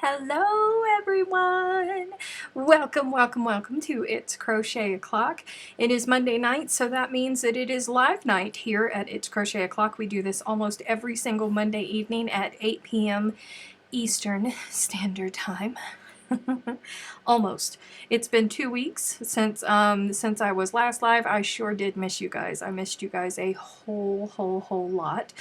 Hello everyone! Welcome to It's Crochet O'Clock. It is Monday night, so that means that it is live night here at It's Crochet O'Clock. We do this almost every single Monday evening at 8 p.m. Eastern Standard Time. Almost. It's been 2 weeks since I was last live. I sure did miss you guys. I missed you guys a whole lot.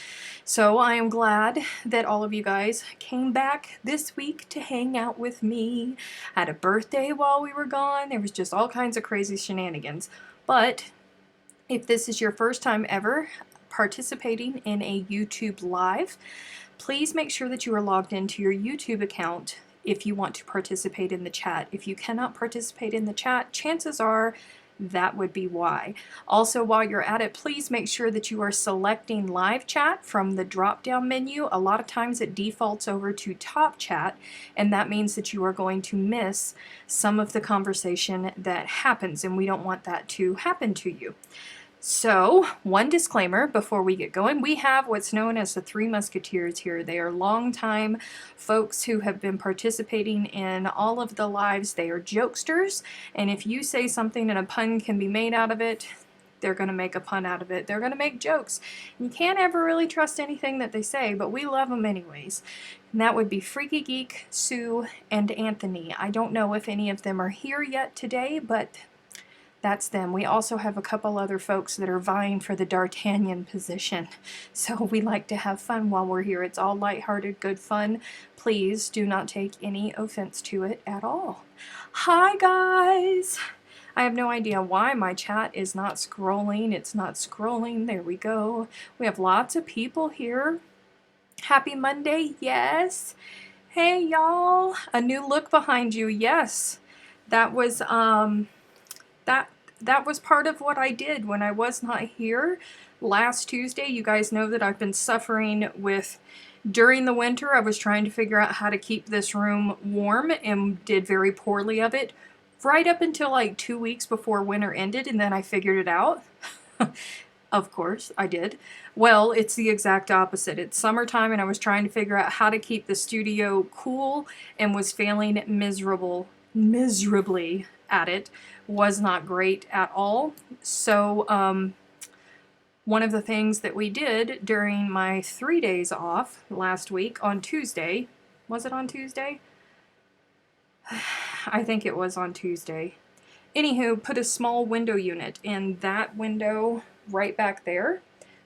So I am glad that all of you guys came back this week to hang out with me. Had a birthday while we were gone. There was just all kinds of crazy shenanigans. But if this is your first time ever participating in a YouTube live, please make sure that you are logged into your YouTube account if you want to participate in the chat. If you cannot participate in the chat, chances are that would be why. Also, while you're at it, please make sure that you are selecting live chat from the drop-down menu. A lot of times it defaults over to top chat, and that means that you are going to miss some of the conversation that happens, and we don't want that to happen to you. So, one disclaimer before we get going. We have what's known as the Three Musketeers here. They are longtime folks who have been participating in all of the lives. They are jokesters, and if you say something and a pun can be made out of it, they're going to make a pun out of it. They're going to make jokes. You can't ever really trust anything that they say, but we love them anyways. And that would be Freaky Geek, Sue, and Anthony. I don't know if any of them are here yet today, but that's them. We also have a couple other folks that are vying for the D'Artagnan position. So we like to have fun while we're here. It's all lighthearted, good fun. Please do not take any offense to it at all. Hi guys! I have no idea why my chat is not scrolling. It's not scrolling. There we go. We have lots of people here. Happy Monday, yes. Hey y'all, a new look behind you, yes. That was that was part of what I did when I was not here last Tuesday. You guys know that I've been suffering with, during the winter, I was trying to figure out how to keep this room warm and did very poorly of it right up until like 2 weeks before winter ended, and then I figured it out. Of course, I did. Well, it's the exact opposite. It's summertime and I was trying to figure out how to keep the studio cool and was failing miserably at it. Was not great at all. So one of the things that we did during my 3 days off last week on Tuesday, was it on Tuesday? I think it was on Tuesday. Anywho, put a small window unit in that window right back there.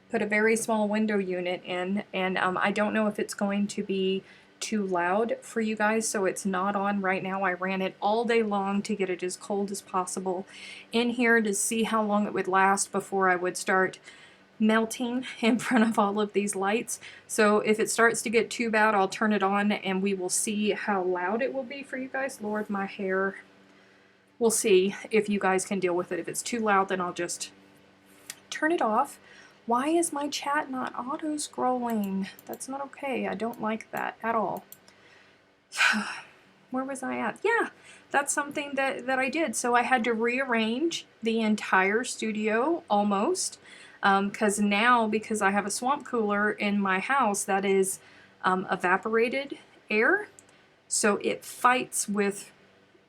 Put a very small window unit in, and I don't know if it's going to be too loud for you guys, so it's not on right now. I ran it all day long to get it as cold as possible in here to see how long it would last before I would start melting in front of all of these lights. So if it starts to get too bad, I'll turn it on and we will see how loud it will be for you guys. Lord, my hair. We'll see if you guys can deal with it. If it's too loud, then I'll just turn it off. Why is my chat not auto-scrolling? That's not okay. I don't like that at all. Where was I at? Yeah, that's something that I did. So I had to rearrange the entire studio almost. Because I have a swamp cooler in my house that is evaporated air. So it fights with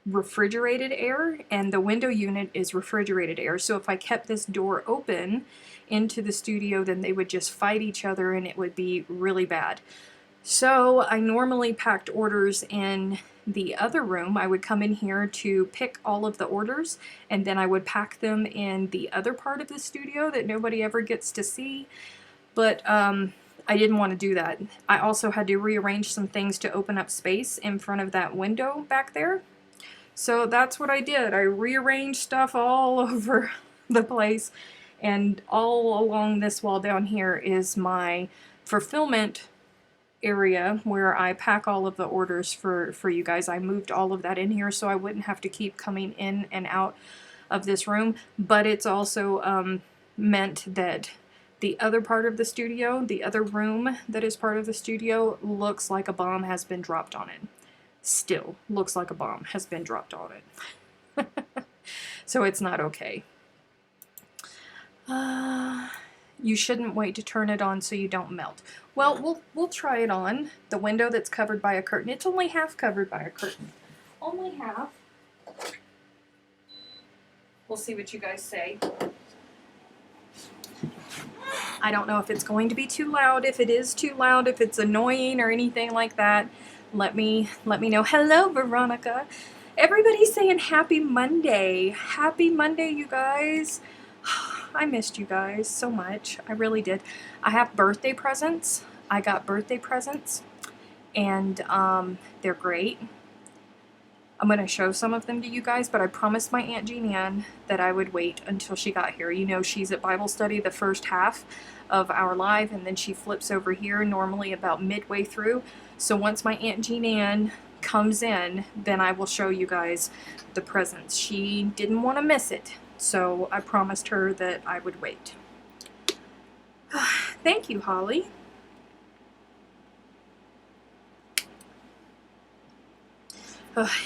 refrigerated air, and the window unit is refrigerated air. So if I kept this door open into the studio, then they would just fight each other and it would be really bad. So I normally packed orders in the other room. I would come in here to pick all of the orders, and then I would pack them in the other part of the studio that nobody ever gets to see. But I didn't want to do that. I also had to rearrange some things to open up space in front of that window back there. So that's what I did. I rearranged stuff all over the place, and all along this wall down here is my fulfillment area where I pack all of the orders for you guys. I moved all of that in here so I wouldn't have to keep coming in and out of this room, but it's also meant that the other part of the studio, the other room that is part of the studio, looks like a bomb has been dropped on it. Still looks like a bomb has been dropped on it. So it's not okay. You shouldn't wait to turn it on so you don't melt. Well, we'll try it on the window that's covered by a curtain. It's only half covered by a curtain. Only half. We'll see what you guys say. I don't know if it's going to be too loud. If it is too loud, if it's annoying or anything like that, let me know. Hello, Veronica. Everybody's saying happy Monday. Happy Monday, you guys. I missed you guys so much. I really did. I have birthday presents. I got birthday presents, and they're great. I'm going to show some of them to you guys, but I promised my Aunt Jean Ann that I would wait until she got here. You know, she's at Bible study the first half of our live, and then she flips over here normally about midway through. So once my Aunt Jean Ann comes in, then I will show you guys the presents. She didn't want to miss it, so I promised her that I would wait. Thank you, Holly.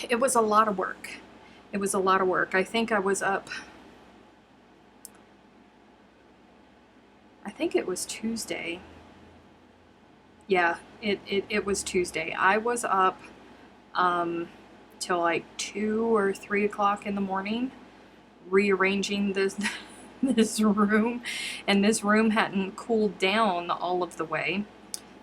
It was a lot of work. It was a lot of work. I think I was up, I think it was Tuesday. Yeah, it was Tuesday. I was up till like 2 or 3 o'clock in the morning rearranging this this room, and this room hadn't cooled down all of the way.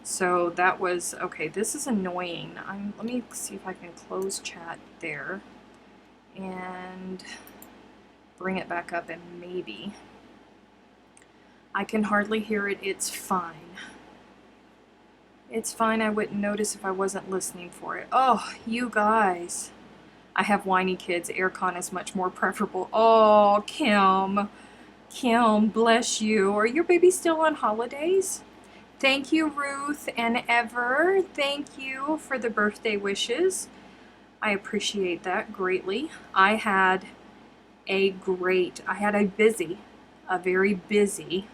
So that was, okay, this is annoying. Let me see if I can close chat there and bring it back up, and maybe. I can hardly hear it. It's fine. It's fine. I wouldn't notice if I wasn't listening for it. Oh, you guys. I have whiny kids. Aircon is much more preferable. Oh, Kim. Kim, bless you. Are your babies still on holidays? Thank you, Ruth and Ever. Thank you for the birthday wishes. I appreciate that greatly. I had a very busy,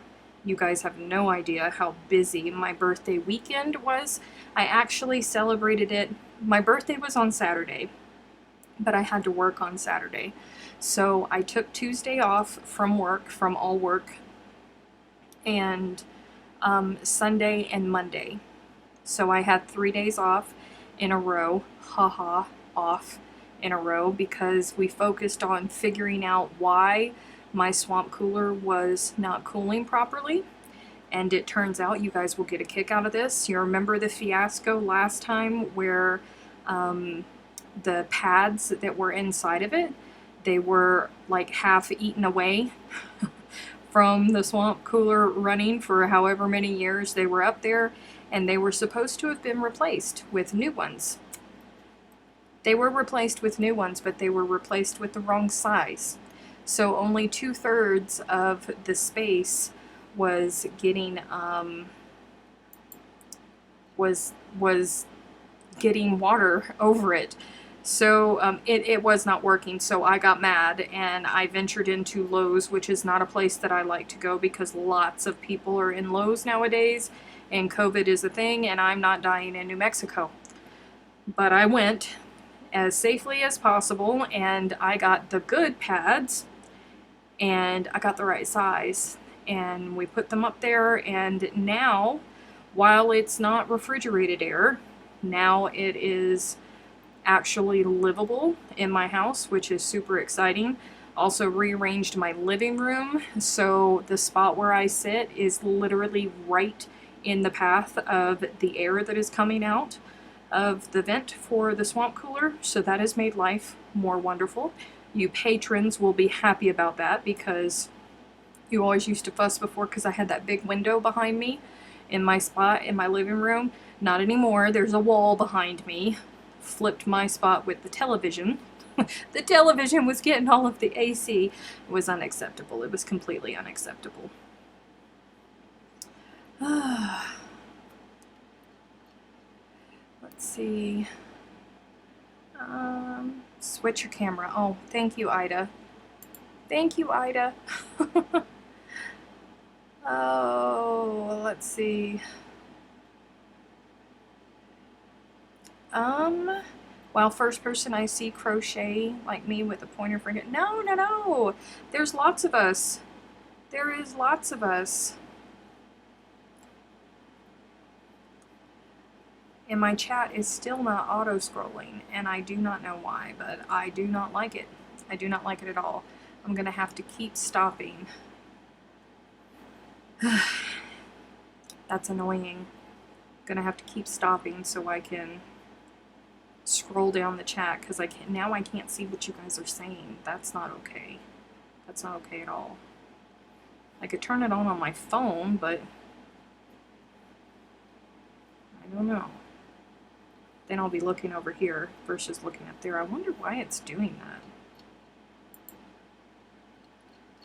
you guys have no idea how busy my birthday weekend was. I actually celebrated it. My birthday was on Saturday, but I had to work on Saturday. So I took Tuesday off from work, from all work, and Sunday and Monday. So I had 3 days off in a row, off in a row, because we focused on figuring out why my swamp cooler was not cooling properly. And it turns out, you guys will get a kick out of this. You remember the fiasco last time where the pads that were inside of it, they were like half eaten away from the swamp cooler running for however many years they were up there, and they were supposed to have been replaced with new ones. They were replaced with new ones, but they were replaced with the wrong size. So only 2/3 of the space was getting was getting water over it. So it was not working, so I got mad and I ventured into Lowe's, which is not a place that I like to go because lots of people are in Lowe's nowadays and COVID is a thing, and I'm not dying in New Mexico. But I went as safely as possible and I got the good pads and I got the right size, and we put them up there, and now, while it's not refrigerated air, now it is actually livable in my house, which is super exciting. Also rearranged my living room, so the spot where I sit is literally right in the path of the air that is coming out of the vent for the swamp cooler, so that has made life more wonderful. You patrons will be happy about that, because you always used to fuss before because I had that big window behind me in my spot in my living room. Not anymore. There's a wall behind me. Flipped my spot with the television. The television was getting all of the AC. It was unacceptable. It was completely unacceptable. Let's see. Switch your camera. Oh, thank you, Ida. Thank you, Ida. Oh, let's see. Well, first person I see crochet like me with a pointer finger. No. There's lots of us. There is lots of us. and my chat is still not auto-scrolling, and I do not know why, but I do not like it. I do not like it at all. I'm gonna have to keep stopping. That's annoying. Gonna have to keep stopping so I can scroll down the chat, because I can't see what you guys are saying. That's not okay. That's not okay at all. I could turn it on my phone, but I don't know. Then I'll be looking over here versus looking up there. I wonder why it's doing that.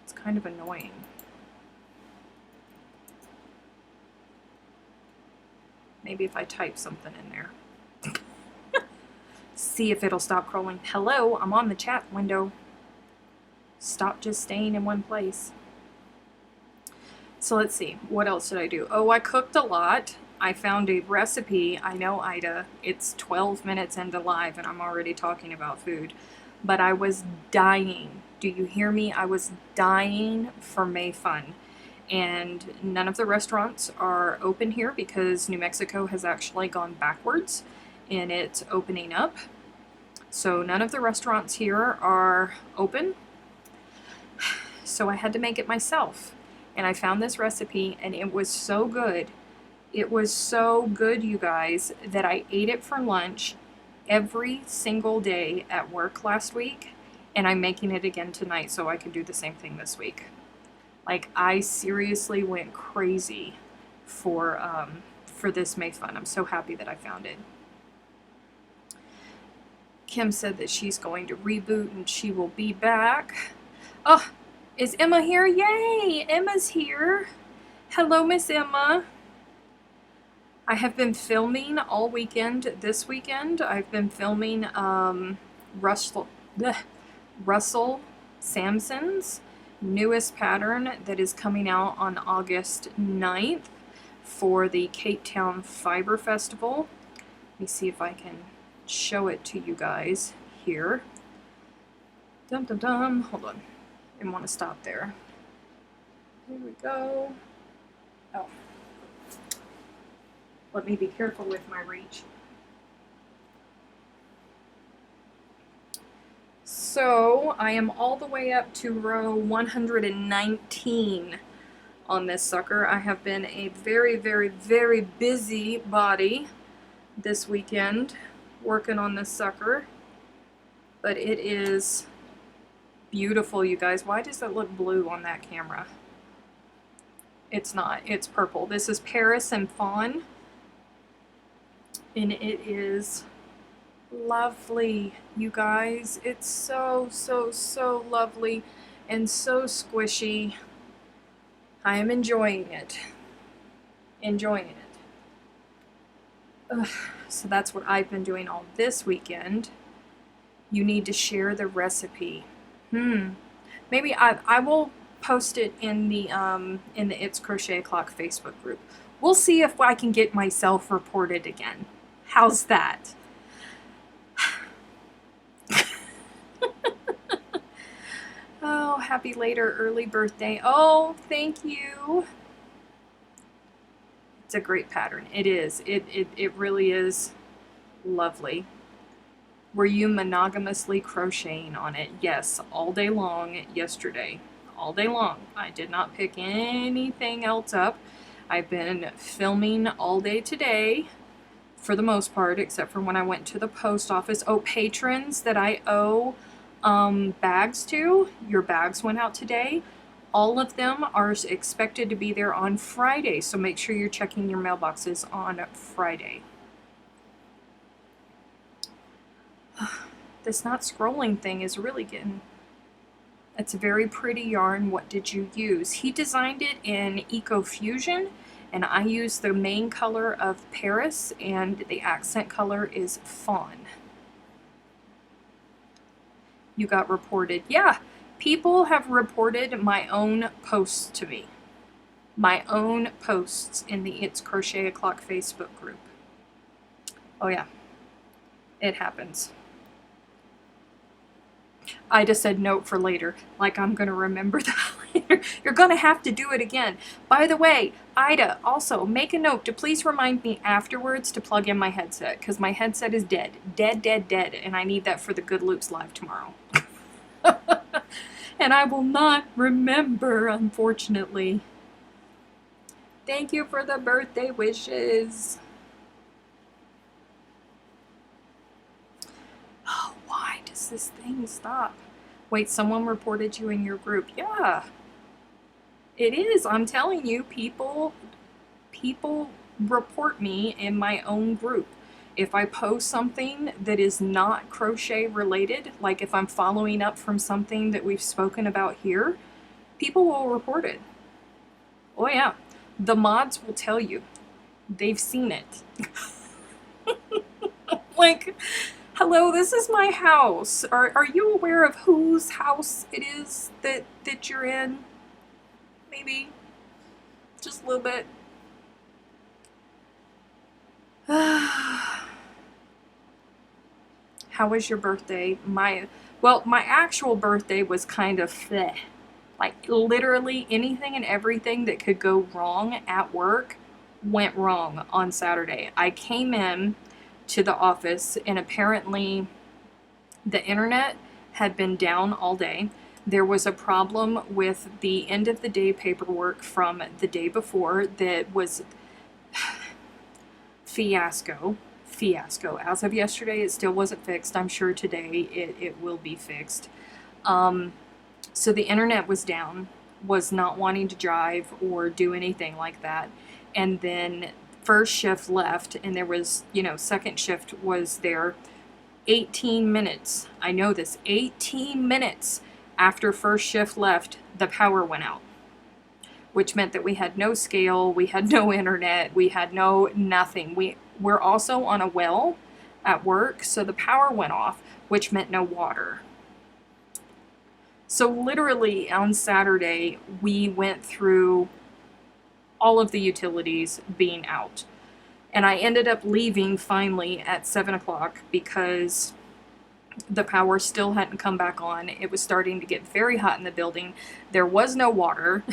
It's kind of annoying. Maybe if I type something in there. See if it'll stop scrolling. Hello, I'm on the chat window. Stop just staying in one place. So let's see, what else did I do? Oh, I cooked a lot. I found a recipe. I know, Ida, it's 12 minutes into live and I'm already talking about food, but I was dying. Do you hear me? I was dying for May Fun. And none of the restaurants are open here because New Mexico has actually gone backwards in its opening up. So none of the restaurants here are open. So I had to make it myself. And I found this recipe and it was so good. It was so good, you guys, that I ate it for lunch every single day at work last week. And I'm making it again tonight so I can do the same thing this week. Like, I seriously went crazy for this May Fun. I'm so happy that I found it. Kim said that she's going to reboot and she will be back. Oh, is Emma here? Yay! Emma's here. Hello, Miss Emma. I have been filming all weekend this weekend. I've been filming Russell Sampson's newest pattern that is coming out on August 9th for the Cape Town Fiber Festival. Let me see if I can show it to you guys here. Dum dum dum. Hold on. I didn't want to stop there. Here we go. Oh. Let me be careful with my reach. So I am all the way up to row 119 on this sucker. I have been a very, very, very busy body this weekend working on this sucker. But it is beautiful, you guys. Why does that look blue on that camera? It's not. It's purple. This is Paris and Fawn. And it is lovely, you guys. It's so, so, so lovely and so squishy. I am enjoying it. Enjoying it. Ugh. So that's what I've been doing all this weekend. You need to share the recipe. Maybe I will post it in the It's Crochet O'Clock Facebook group. We'll see if I can get myself reported again. How's that? Oh, happy later early birthday. Oh, thank you. It's a great pattern. It is. It really is lovely. Were you monogamously crocheting on it? Yes, all day long yesterday. All day long. I did not pick anything else up. I've been filming all day today, for the most part, except for when I went to the post office. Oh, patrons that I owe bags to, your bags went out today. All of them are expected to be there on Friday, so make sure you're checking your mailboxes on Friday. This not scrolling thing is really getting... It's a very pretty yarn. What did you use? He designed it in Eco Fusion, and I used the main color of Paris, and the accent color is Fawn. You got reported. Yeah, people have reported my own posts to me. My own posts in the It's Crochet O'Clock Facebook group. Oh yeah, it happens. I just said note for later, like I'm gonna remember that. You're gonna have to do it again. By the way, Ida, also make a note to please remind me afterwards to plug in my headset, because my headset is dead. Dead, dead, dead, and I need that for the Good Loops Live tomorrow. And I will not remember, unfortunately. Thank you for the birthday wishes. Oh, why does this thing stop? Wait, someone reported you in your group. Yeah, it is. I'm telling you, people report me in my own group. If I post something that is not crochet related, like if I'm following up from something that we've spoken about here, people will report it. Oh yeah, the mods will tell you. They've seen it. Like, hello, this is my house. Are you aware of whose house it is that you're in? Maybe just a little bit. How was your birthday? My actual birthday was kind of bleh. Like literally anything and everything that could go wrong at work went wrong on Saturday. I came in to the office and apparently the internet had been down all day. There was a problem with the end of the day paperwork from the day before that was fiasco. As of yesterday, it still wasn't fixed. I'm sure today it will be fixed. So the internet was down, was not wanting to drive or do anything like that. And then first shift left, and there was, second shift was there 18 minutes. I know this, 18 minutes after first shift left, the power went out, which meant that we had no scale, we had no internet, we had nothing. We're also on a well at work, so the power went off, which meant no water. So literally on Saturday, we went through all of the utilities being out. And I ended up leaving finally at 7 o'clock because the power still hadn't come back on. It was starting to get very hot in the building. There was no water.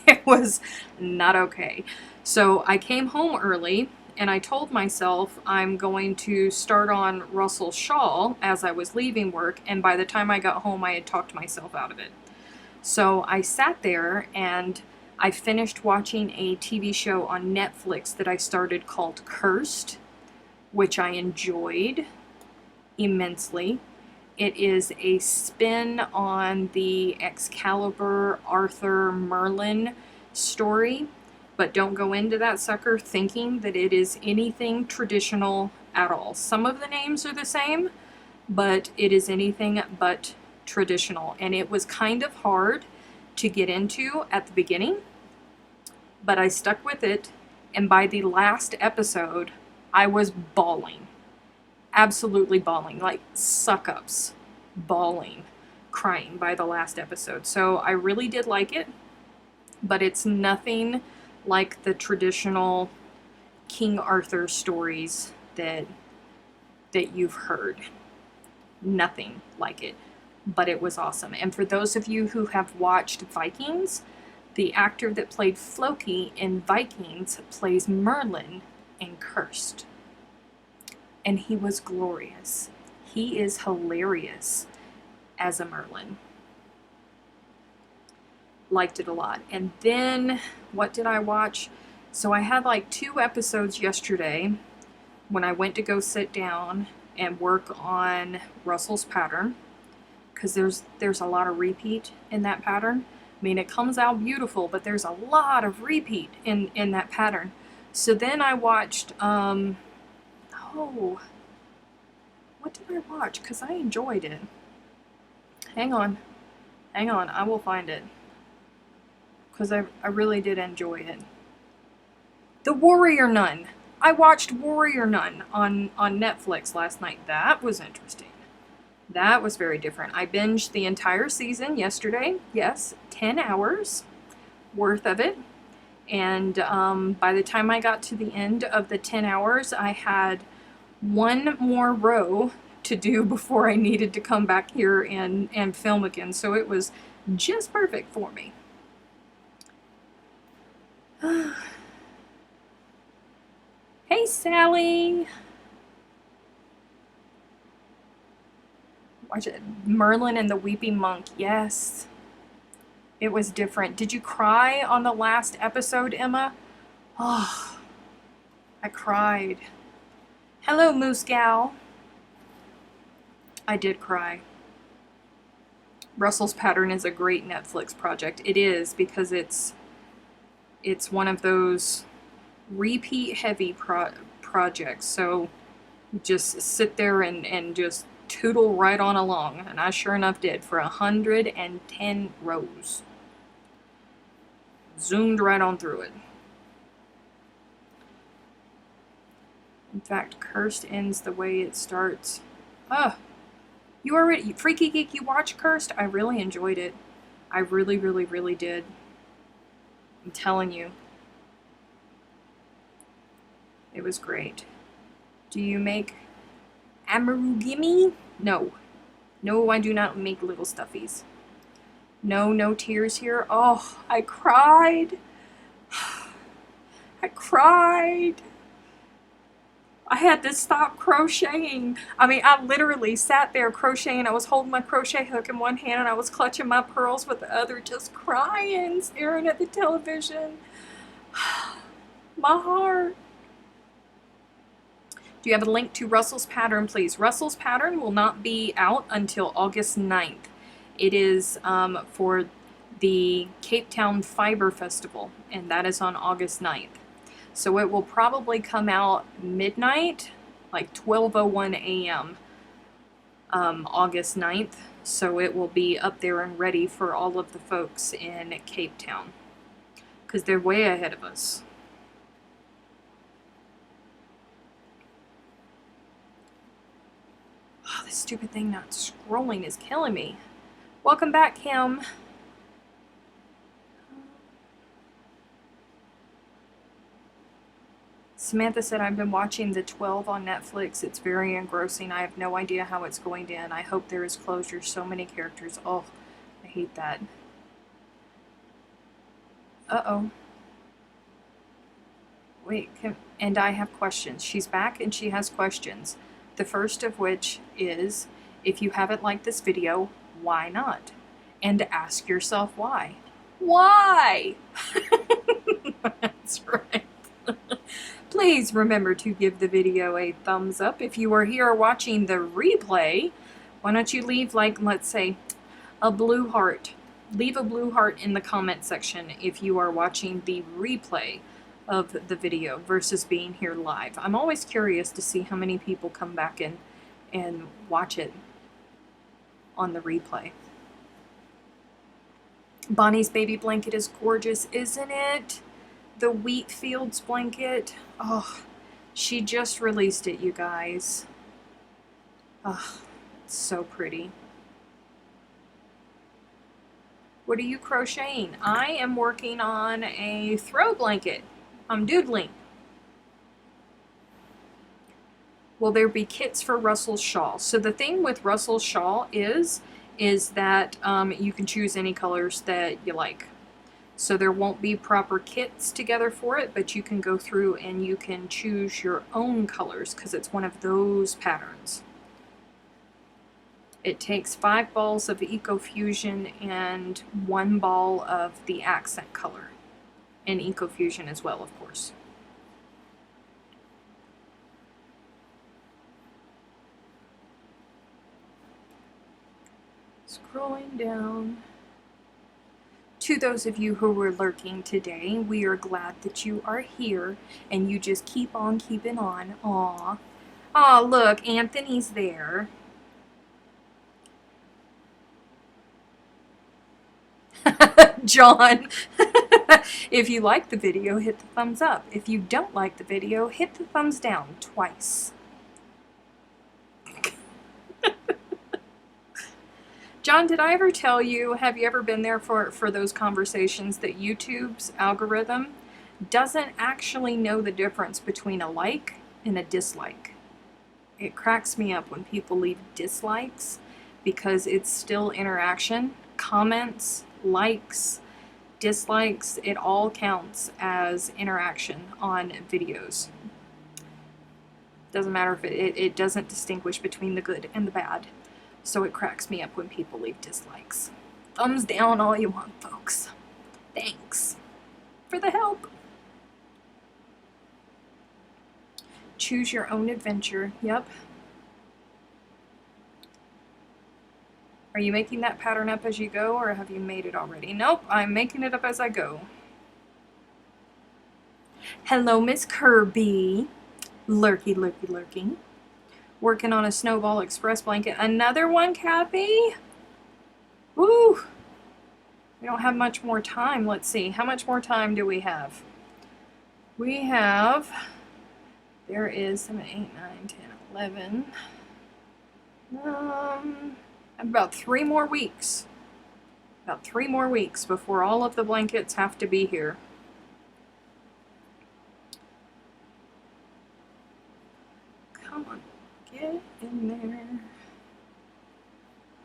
It was not okay. So I came home early and I told myself I'm going to start on Russell Shaw as I was leaving work, and by the time I got home I had talked myself out of it. So I sat there and I finished watching a TV show on Netflix that I started called Cursed, which I enjoyed immensely. It is a spin on the Excalibur Arthur Merlin story, but don't go into that sucker thinking that it is anything traditional at all. Some of the names are the same, but it is anything but traditional. And it was kind of hard to get into at the beginning, but I stuck with it. And by the last episode, I was bawling. Absolutely bawling, like suck-ups, bawling, crying by the last episode. So I really did like it, but it's nothing like the traditional King Arthur stories that you've heard. Nothing like it, but it was awesome. And for those of you who have watched Vikings, the actor that played Floki in Vikings plays Merlin in Cursed. And he was glorious. He is hilarious as a Merlin. Liked it a lot. And then, what did I watch? So I had like 2 episodes yesterday when I went to go sit down and work on Russell's pattern, because there's a lot of repeat in that pattern. I mean, it comes out beautiful, but there's a lot of repeat in that pattern. So then I watched, what did I watch? Because I enjoyed it. Hang on, I will find it. Because I really did enjoy it. The Warrior Nun. I watched Warrior Nun on Netflix last night. That was interesting. That was very different. I binged the entire season yesterday. Yes, 10 hours worth of it. And by the time I got to the end of the 10 hours, I had 1 more row to do before I needed to come back here and film again. So it was just perfect for me. Hey, Sally. Watch it. Merlin and the Weeping Monk. Yes. It was different. Did you cry on the last episode, Emma? Oh, I cried. Hello, Moose Gal. I did cry. Russell's Pattern is a great Netflix project. It is, because it's one of those repeat heavy projects. So just sit there and just tootle right on along. And I sure enough did for 110 rows. Zoomed right on through it. In fact, Cursed ends the way it starts. Oh, you already, Freaky Geek, you watched Cursed? I really enjoyed it. I really, really, really did. I'm telling you. It was great. Do you make amorugimi? No. No, I do not make little stuffies. No, no tears here. Oh, I cried. I cried. I had to stop crocheting. I mean, I literally sat there crocheting. I was holding my crochet hook in one hand and I was clutching my pearls with the other, just crying, staring at the television. My heart. Do you have a link to Russell's Pattern, please? Russell's Pattern will not be out until August 9th. It is for the Cape Town Fiber Festival, and that is on August 9th. So it will probably come out midnight, like 12:01 a.m. August 9th. So it will be up there and ready for all of the folks in Cape Town, because they're way ahead of us. Oh, this stupid thing not scrolling is killing me. Welcome back, Kim. Samantha said, I've been watching The 12 on Netflix. It's very engrossing. I have no idea how it's going to end. I hope there is closure. So many characters. Oh, I hate that. Uh-oh. Wait, Kim, and I have questions. She's back and she has questions. The first of which is, if you haven't liked this video, why not? And ask yourself why. Why? That's right. Please remember to give the video a thumbs up. If you are here watching the replay, why don't you leave, like, let's say, a blue heart. Leave a blue heart in the comment section if you are watching the replay of the video versus being here live. I'm always curious to see how many people come back and watch it on the replay. Bonnie's baby blanket is gorgeous, isn't it? The Wheat Fields blanket. Oh, she just released it, you guys. Oh, it's so pretty. What are you crocheting? I am working on a throw blanket. I'm doodling. Will there be kits for Russell's shawl? So the thing with Russell's shawl is that you can choose any colors that you like. So there won't be proper kits together for it, but you can go through and you can choose your own colors because it's one of those patterns. It takes 5 balls of EcoFusion and 1 ball of the accent color. And EcoFusion as well, of course. Scrolling down. To those of you who were lurking today, we are glad that you are here and you just keep on keeping on. Aw. Aw, look, Anthony's there. John, if you like the video, hit the thumbs up. If you don't like the video, hit the thumbs down twice. John, did I ever tell you, have you ever been there for those conversations that YouTube's algorithm doesn't actually know the difference between a like and a dislike? It cracks me up when people leave dislikes because it's still interaction. Comments, likes, dislikes, it all counts as interaction on videos. Doesn't matter if it doesn't distinguish between the good and the bad. So it cracks me up when people leave dislikes. Thumbs down all you want, folks. Thanks for the help. Choose your own adventure. Yep. Are you making that pattern up as you go, or have you made it already? Nope, I'm making it up as I go. Hello, Miss Kirby. Lurky, lurky, lurking. Working on a Snowball Express blanket. Another one, Kathy? Woo! We don't have much more time. Let's see. How much more time do we have? We have... There is 7, 8, 9, 10, 11. About 3 more weeks. About 3 more weeks before all of the blankets have to be here. Come on, get in there.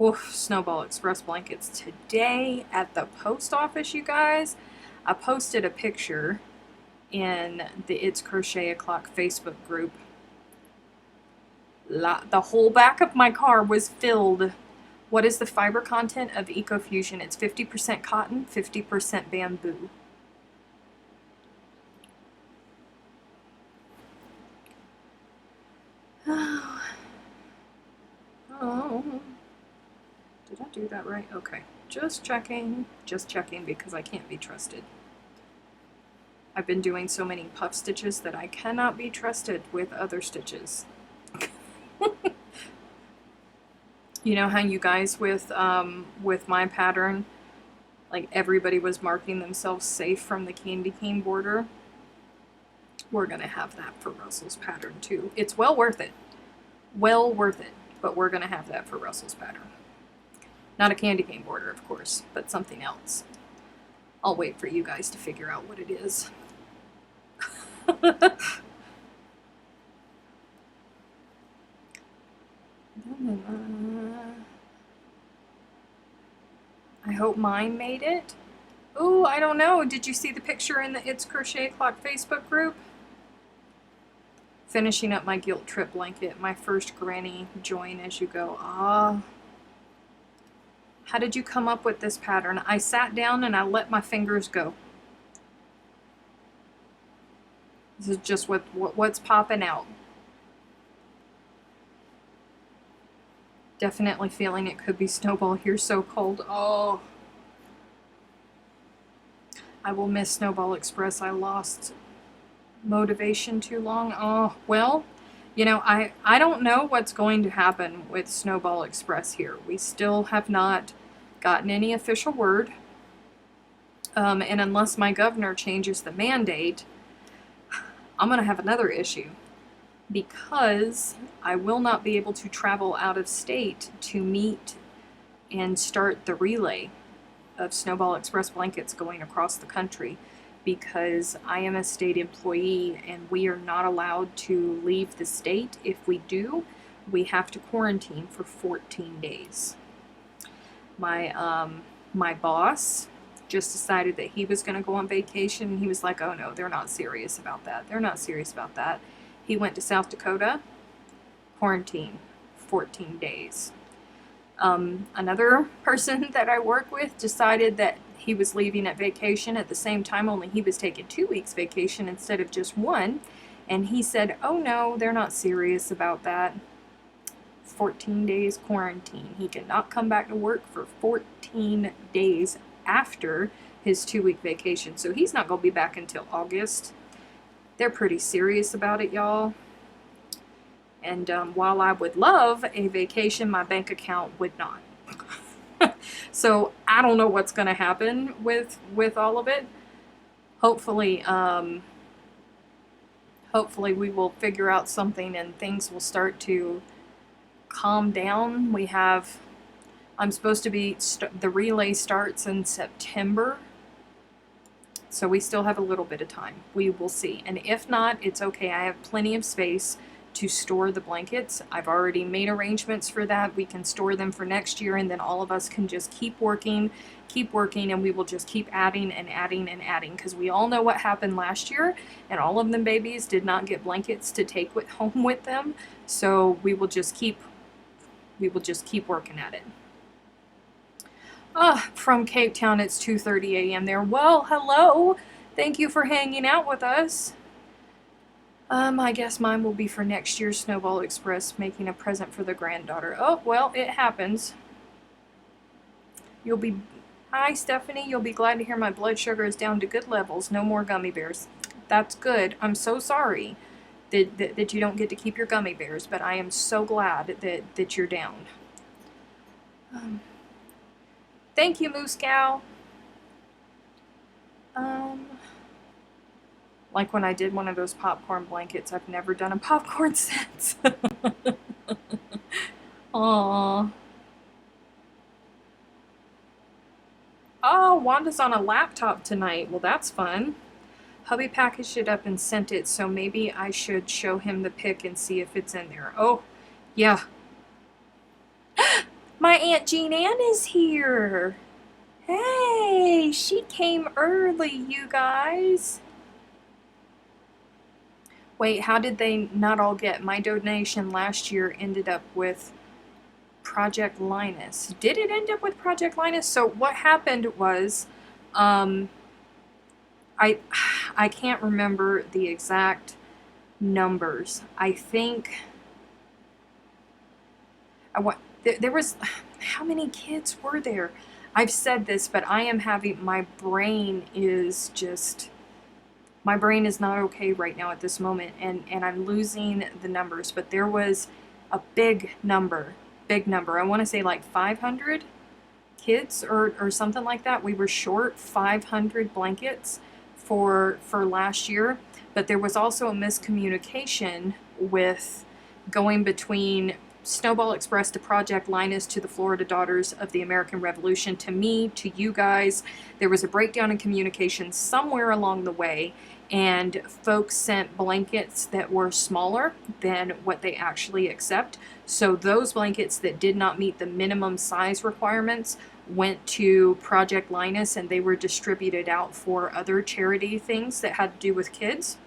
Oof, Snowball Express blankets today at the post office, you guys. I posted a picture in the It's Crochet O'Clock Facebook group. The whole back of my car was filled. What is the fiber content of EcoFusion? It's 50% cotton, 50% bamboo. Oh. Did I do that right? Okay. Just checking because I can't be trusted. I've been doing so many puff stitches that I cannot be trusted with other stitches. You know how you guys with my pattern, like everybody was marking themselves safe from the candy cane border? We're gonna have that for Russell's pattern too. It's well worth it. Well worth it. But we're gonna have that for Russell's pattern. Not a candy cane border, of course, but something else. I'll wait for you guys to figure out what it is. I hope mine made it. Ooh, I don't know. Did you see the picture in the It's Crochet O'Clock Facebook group? Finishing up my guilt trip blanket. My first granny join as you go. Ah. How did you come up with this pattern? I sat down and I let my fingers go. This is just what's popping out. Definitely feeling it could be Snowball here so cold. Oh. I will miss Snowball Express. I lost motivation too long. Oh, well, you know, I don't know what's going to happen with Snowball Express here. We still have not gotten any official word. And unless my governor changes the mandate, I'm going to have another issue. Because I will not be able to travel out of state to meet and start the relay of Snowball Express blankets going across the country, because I am a state employee and we are not allowed to leave the state. If we do, we have to quarantine for 14 days. My boss just decided that he was going to go on vacation. He was like, oh no, they're not serious about that. They're not serious about that. He went to South Dakota, quarantine, 14 days. Another person that I work with decided that he was leaving at vacation at the same time, only he was taking 2 weeks vacation instead of just 1. And he said, oh no, they're not serious about that. 14 days quarantine. He cannot come back to work for 14 days after his 2-week vacation. So he's not going to be back until August. They're pretty serious about it, y'all. And while I would love a vacation, my bank account would not. So I don't know what's going to happen with all of it. Hopefully, hopefully we will figure out something and things will start to calm down. I'm supposed to be, the relay starts in September. So we still have a little bit of time. We will see. And if not, it's okay. I have plenty of space to store the blankets. I've already made arrangements for that. We can store them for next year, and then all of us can just keep working, and we will just keep adding and adding and adding, because we all know what happened last year, and all of them babies did not get blankets to take home with them. So we will just keep working at it. From Cape Town, it's 2:30 a.m. there. Well, hello. Thank you for hanging out with us. I guess mine will be for next year's Snowball Express, making a present for the granddaughter. Oh, well, it happens. Hi, Stephanie. You'll be glad to hear my blood sugar is down to good levels. No more gummy bears. That's good. I'm so sorry that you don't get to keep your gummy bears, but I am so glad that you're down. Thank you, Moose Cow. Like when I did one of those popcorn blankets, I've never done a popcorn since. Aww. Oh, Wanda's on a laptop tonight. Well, that's fun. Hubby packaged it up and sent it, so maybe I should show him the pic and see if it's in there. Oh, yeah. My Aunt Jean Ann is here. Hey, she came early, you guys. Wait, how did they not all get? My donation last year ended up with Project Linus. Did it end up with Project Linus? So what happened was, I can't remember the exact numbers. I think there was, how many kids were there? I've said this, but I am having, my brain is not okay right now at this moment, and I'm losing the numbers, but there was a big number. I want to say like 500 kids or something like that. We were short 500 blankets for last year, but there was also a miscommunication with going between Snowball Express to Project Linus to the Florida Daughters of the American Revolution, to me, to you guys. There was a breakdown in communication somewhere along the way, and folks sent blankets that were smaller than what they actually accept. So those blankets that did not meet the minimum size requirements went to Project Linus, and they were distributed out for other charity things that had to do with kids,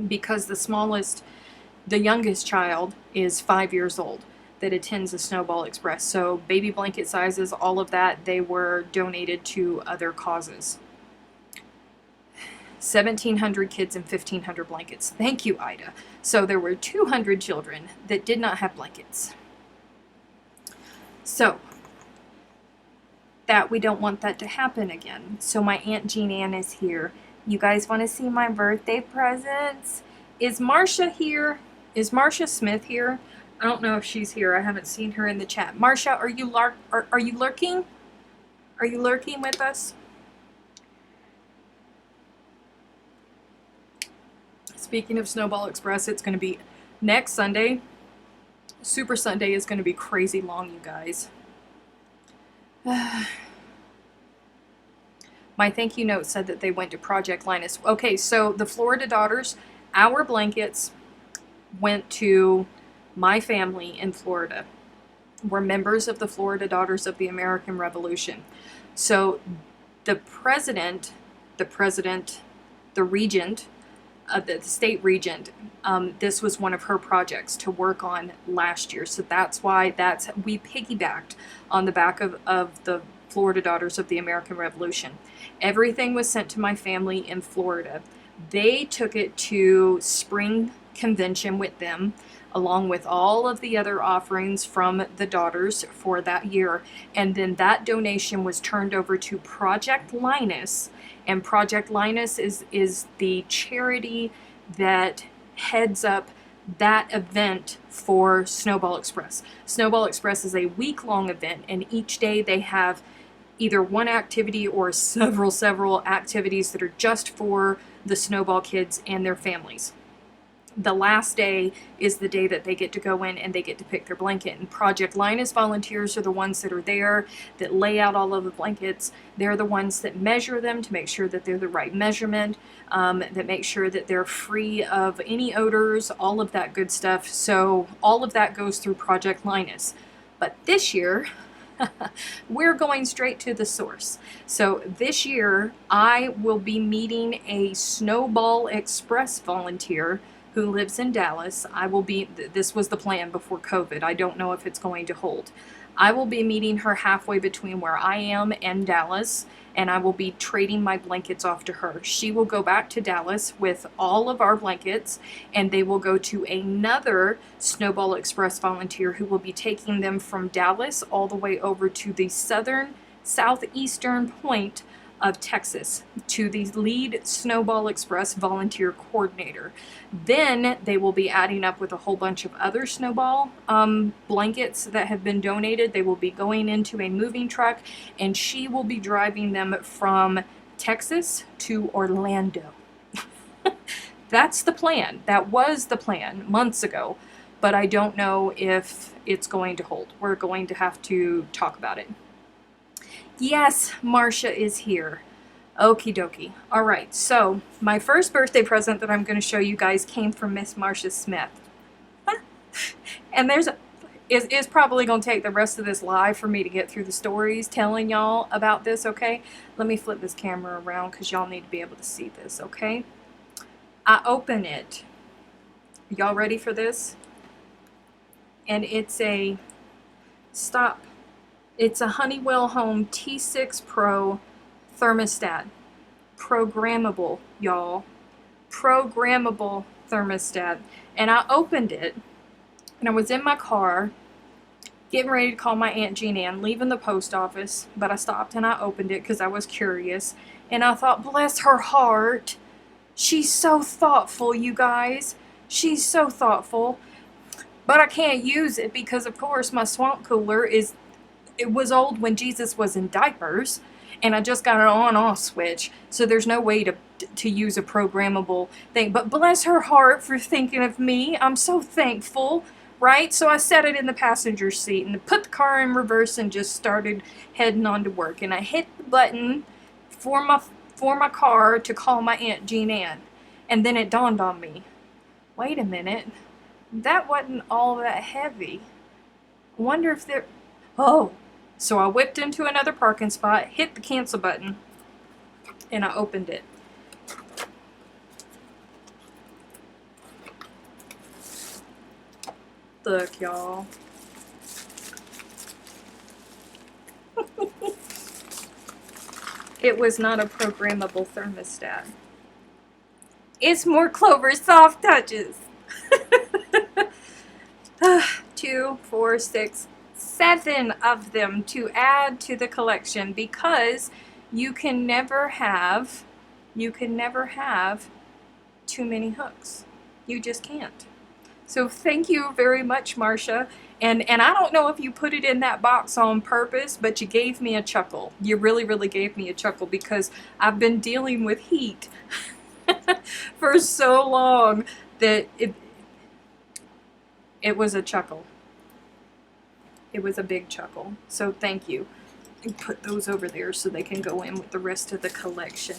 because the youngest child is 5 years old that attends the Snowball Express. So baby blanket sizes, all of that, they were donated to other causes. 1,700 kids and 1,500 blankets. Thank you, Ida. So there were 200 children that did not have blankets. So we don't want that to happen again. So my Aunt Jean Ann is here. You guys want to see my birthday presents? Is Marcia here? Is Marcia Smith here? I don't know if she's here. I haven't seen her in the chat. Marcia, are you lurking? Are you lurking with us? Speaking of Snowball Express, it's going to be next Sunday. Super Sunday is going to be crazy long, you guys. My thank you note said that they went to Project Linus. Okay, so the Florida Daughters, our blankets went to my family in Florida. We're members of the Florida Daughters of the American Revolution. So the regent, the state regent, this was one of her projects to work on last year. So that's why we piggybacked on the back of the Florida Daughters of the American Revolution. Everything was sent to my family in Florida. They took it to spring convention with them, along with all of the other offerings from the daughters for that year. And then that donation was turned over to Project Linus. And Project Linus is the charity that heads up that event for Snowball Express. Snowball Express is a week-long event, and each day they have either one activity or several activities that are just for the Snowball kids and their families. the last day is the day that they get to go in and they get to pick their blanket. And Project Linus volunteers are the ones that are there, that lay out all of the blankets. They're the ones that measure them to make sure that they're the right measurement, that make sure that they're free of any odors, all of that good stuff. So all of that goes through Project Linus. But this year, we're going straight to the source. So this year, I will be meeting a Snowball Express volunteer who lives in Dallas. This was the plan before COVID. I don't know if it's going to hold. I will be meeting her halfway between where I am and Dallas, and I will be trading my blankets off to her. She will go back to Dallas with all of our blankets, and they will go to another Snowball Express volunteer who will be taking them from Dallas all the way over to the southeastern point of Texas, to the lead Snowball Express volunteer coordinator. Then they will be adding up with a whole bunch of other Snowball blankets that have been donated. They will be going into a moving truck, and she will be driving them from Texas to Orlando. That's the plan. That was the plan months ago, but I don't know if it's going to hold. We're going to have to talk about it. Yes, Marcia is here. Okie dokie. All right, so my first birthday present that I'm going to show you guys came from Miss Marcia Smith. And it's probably going to take the rest of this live for me to get through the stories telling y'all about this, okay? Let me flip this camera around because y'all need to be able to see this, okay? I open it. Y'all ready for this? And it's a Honeywell Home T6 Pro thermostat. Programmable, y'all. Programmable thermostat. And I opened it, and I was in my car getting ready to call my Aunt Jean Ann, leaving the post office, but I stopped and I opened it because I was curious. And I thought, bless her heart. She's so thoughtful, you guys. She's so thoughtful. But I can't use it because, of course, my swamp cooler it was old when Jesus was in diapers, and I just got an on-off switch, so there's no way to use a programmable thing. But bless her heart for thinking of me. I'm so thankful, right? So I set it in the passenger seat and put the car in reverse and just started heading on to work. And I hit the button for my car to call my Aunt Jean Ann. And then it dawned on me, wait a minute, that wasn't all that heavy. I wonder if oh. So I whipped into another parking spot, hit the cancel button, and I opened it. Look, y'all. It was not a programmable thermostat. It's more Clover's soft touches. 2, 4, 6, 7 of them to add to the collection, because you can never have too many hooks. You just can't. So thank you very much, Marcia. And I don't know if you put it in that box on purpose, but you gave me a chuckle. You really, really gave me a chuckle, because I've been dealing with heat for so long that it was a chuckle. It was a big chuckle. So thank you. And put those over there so they can go in with the rest of the collection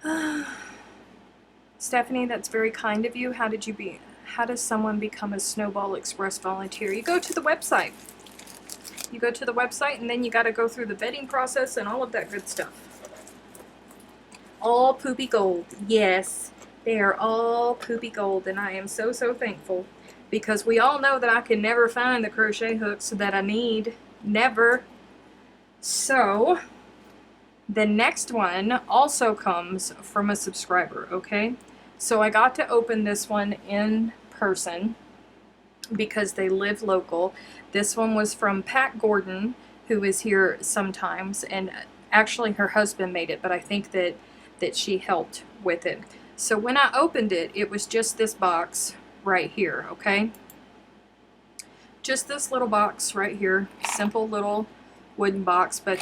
now. Stephanie, that's very kind of you. How does someone become a Snowball Express volunteer? You go to the website. You go to the website, and then you got to go through the vetting process and all of that good stuff. All poopy gold. Yes, they are all poopy gold, and I am so, so thankful, because we all know that I can never find the crochet hooks that I need. Never. So the next one also comes from a subscriber, okay? So I got to open this one in person because they live local. This one was from Pat Gordon, who is here sometimes, and actually her husband made it, but I think that she helped with it. So when I opened it, it was just this box right here, okay? Just this little box right here, simple little wooden box, but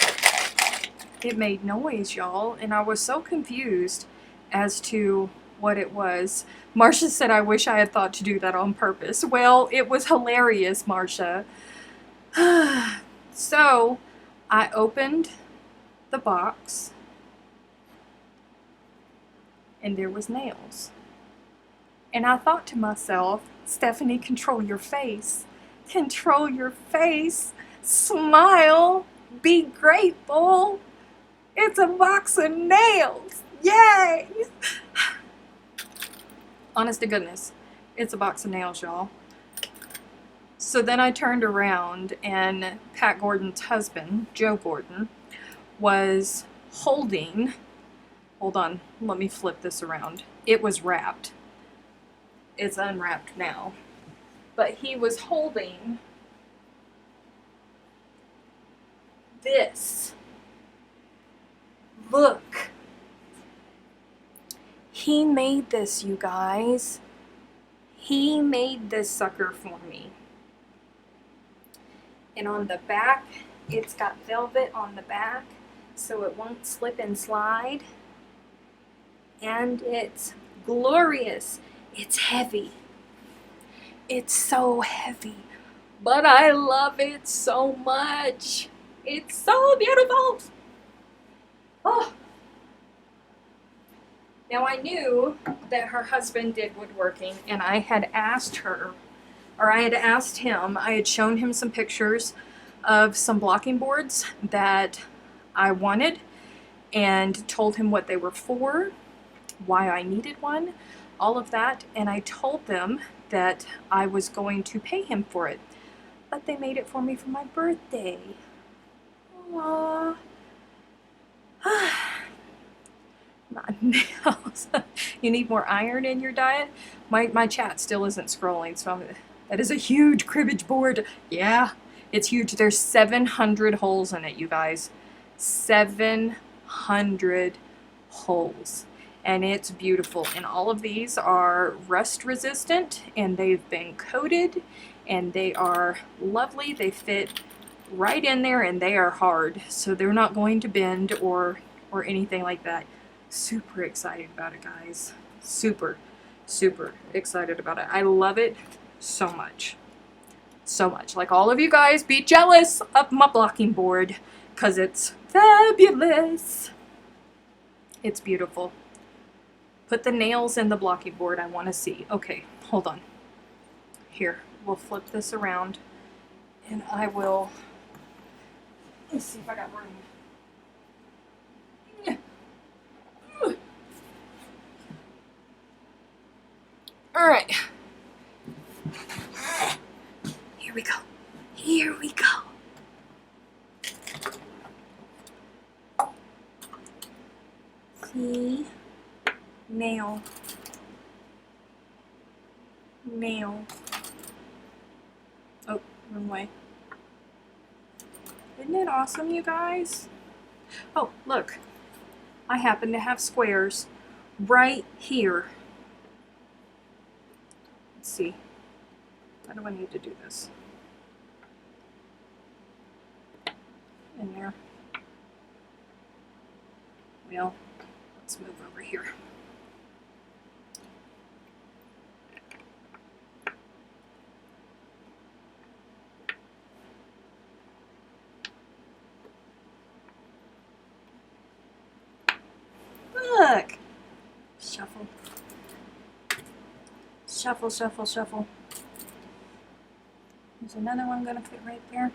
it made noise, y'all, and I was so confused as to what it was. Marcia said, I wish I had thought to do that on purpose. Well, it was hilarious, Marcia. So I opened the box and there was nails. And I thought to myself, Stephanie, control your face. Control your face. Smile. Be grateful. It's a box of nails. Yay! Honest to goodness, it's a box of nails, y'all. So then I turned around and Pat Gordon's husband, Joe Gordon, was holding, hold on, let me flip this around. It was wrapped. It's unwrapped now. But he was holding this. Look. He made this, you guys. He made this sucker for me. And on the back, it's got velvet on the back, so it won't slip and slide. And it's glorious. It's heavy. It's so heavy. But I love it so much. It's so beautiful. Oh. Now I knew that her husband did woodworking, and I had asked her, or I had asked him, I had shown him some pictures of some blocking boards that I wanted and told him what they were for, why I needed one, all of that, and I told them that I was going to pay him for it. But they made it for me for my birthday. Aww. Not nails. You need more iron in your diet? My chat still isn't scrolling, so that is a huge cribbage board. Yeah, it's huge. There's 700 holes in it, you guys. 700 holes. And it's beautiful. And all of these are rust resistant, and they've been coated, and they are lovely. They fit right in there, and they are hard, so they're not going to bend or anything like that. Super excited about it, guys. Super excited about it. I love it so much. So much. Like all of you guys, be jealous of my blocking board because it's fabulous. It's beautiful. Put the nails in the blocking board. I want to see. Okay, hold on. Here, we'll flip this around and I will, let's see if I got room. All right. Here we go. Here we go. See? Nail. Nail. Oh, wrong way. Isn't it awesome, you guys? Oh, look. I happen to have squares right here. Let's see. How do I need to do this? In there. Well, let's move over here. Look! Shuffle. Shuffle, shuffle, shuffle. There's another one gonna fit right there.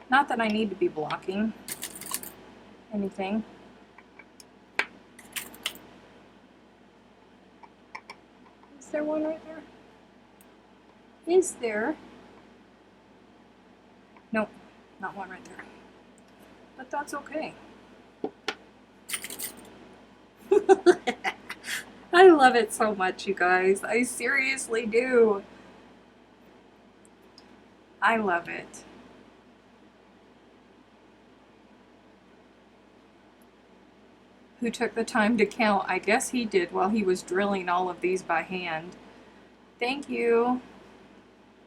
Not that I need to be blocking anything. Is there one right there? Is there? Nope, not one right there. But that's okay. I love it so much, you guys. I seriously do. I love it. Who took the time to count? I guess he did while he was drilling all of these by hand. Thank you.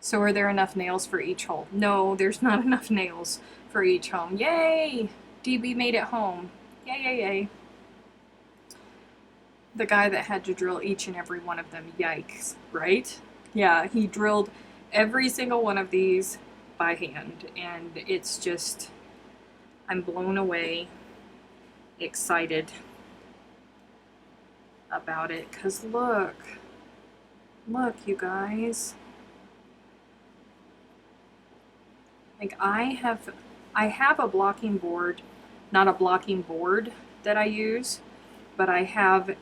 So are there enough nails for each hole? No, there's not enough nails for each home. Yay! DB made it home. Yay, yay, yay. The guy that had to drill each and every one of them. Yikes, right? Yeah, he drilled every single one of these by hand, and it's just, I'm blown away, excited about it, because look, you guys. Like, I have a blocking board, not a blocking board that I use, but I have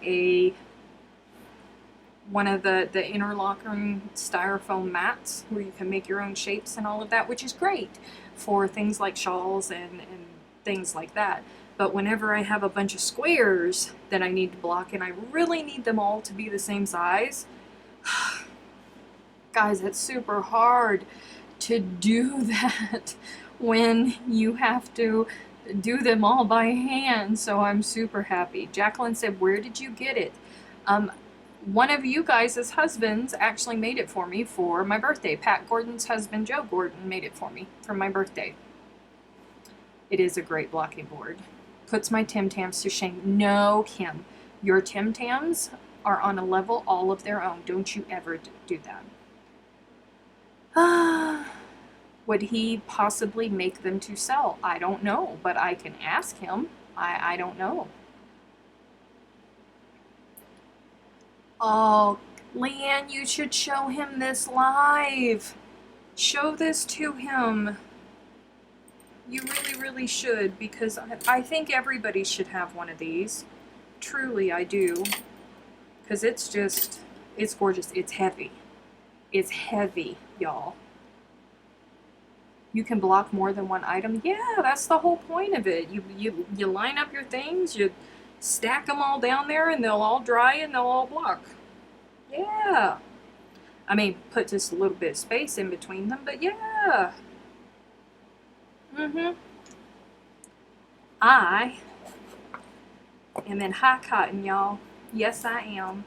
one of the interlocking styrofoam mats where you can make your own shapes and all of that, which is great for things like shawls and things like that. But whenever I have a bunch of squares that I need to block and I really need them all to be the same size, guys, it's super hard to do that when you have to do them all by hand. So I'm super happy. Jacqueline said, where did you get it? One of you guys' husbands actually made it for me for my birthday. Pat Gordon's husband, Joe Gordon, made it for me for my birthday. It is a great blocking board. Puts my Tim Tams to shame. No, Kim, your Tim Tams are on a level all of their own. Don't you ever do that. Would he possibly make them to sell? I don't know, but I can ask him. I don't know. Oh, Leanne, you should show him this live. Show this to him. You really, really should, because I think everybody should have one of these. Truly, I do. Because it's gorgeous. It's heavy. It's heavy, y'all. You can block more than one item. Yeah, that's the whole point of it. You line up your things, you stack them all down there, and they'll all dry and they'll all block. Yeah. I mean, put just a little bit of space in between them, but yeah. I am in high cotton, y'all. Yes, I am.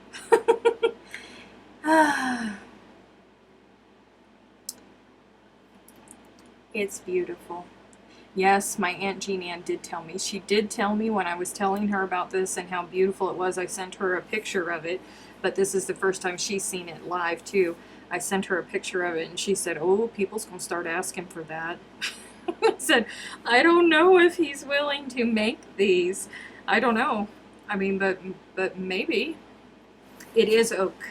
It's beautiful. Yes, my Aunt Jean Ann did tell me. She did tell me when I was telling her about this and how beautiful it was. I sent her a picture of it, but this is the first time she's seen it live too. I sent her a picture of it and she said, oh, people's gonna start asking for that. I said, I don't know if he's willing to make these. I don't know. I mean, but maybe. It is oak.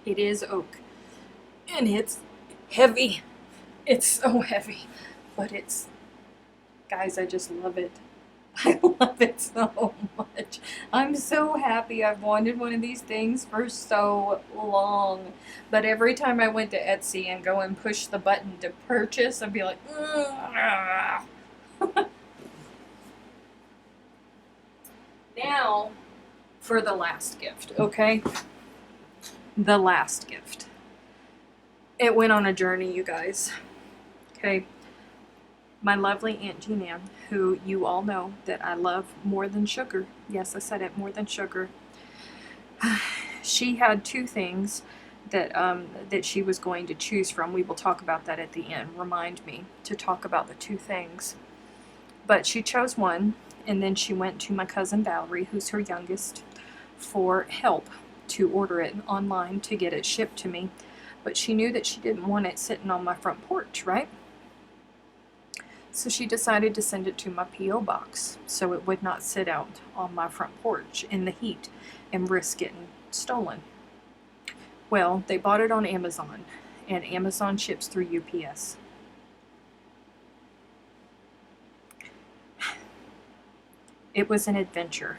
It is oak. And it's heavy. It's so heavy. But it's, guys, I just love it. I love it so much. I'm so happy. I've wanted one of these things for so long. But every time I went to Etsy and go and push the button to purchase, I'd be like, Now, for the last gift, okay? The last gift. It went on a journey, you guys. Okay? My lovely Aunt Jean Ann, who you all know that I love more than sugar. Yes, I said it, more than sugar. She had two things that that she was going to choose from. We will talk about that at the end. Remind me to talk about the two things. But she chose one, and then she went to my cousin Valerie, who's her youngest, for help to order it online to get it shipped to me. But she knew that she didn't want it sitting on my front porch, right? So she decided to send it to my P.O. box so it would not sit out on my front porch in the heat and risk getting stolen. Well, they bought it on Amazon, and Amazon ships through UPS. It was an adventure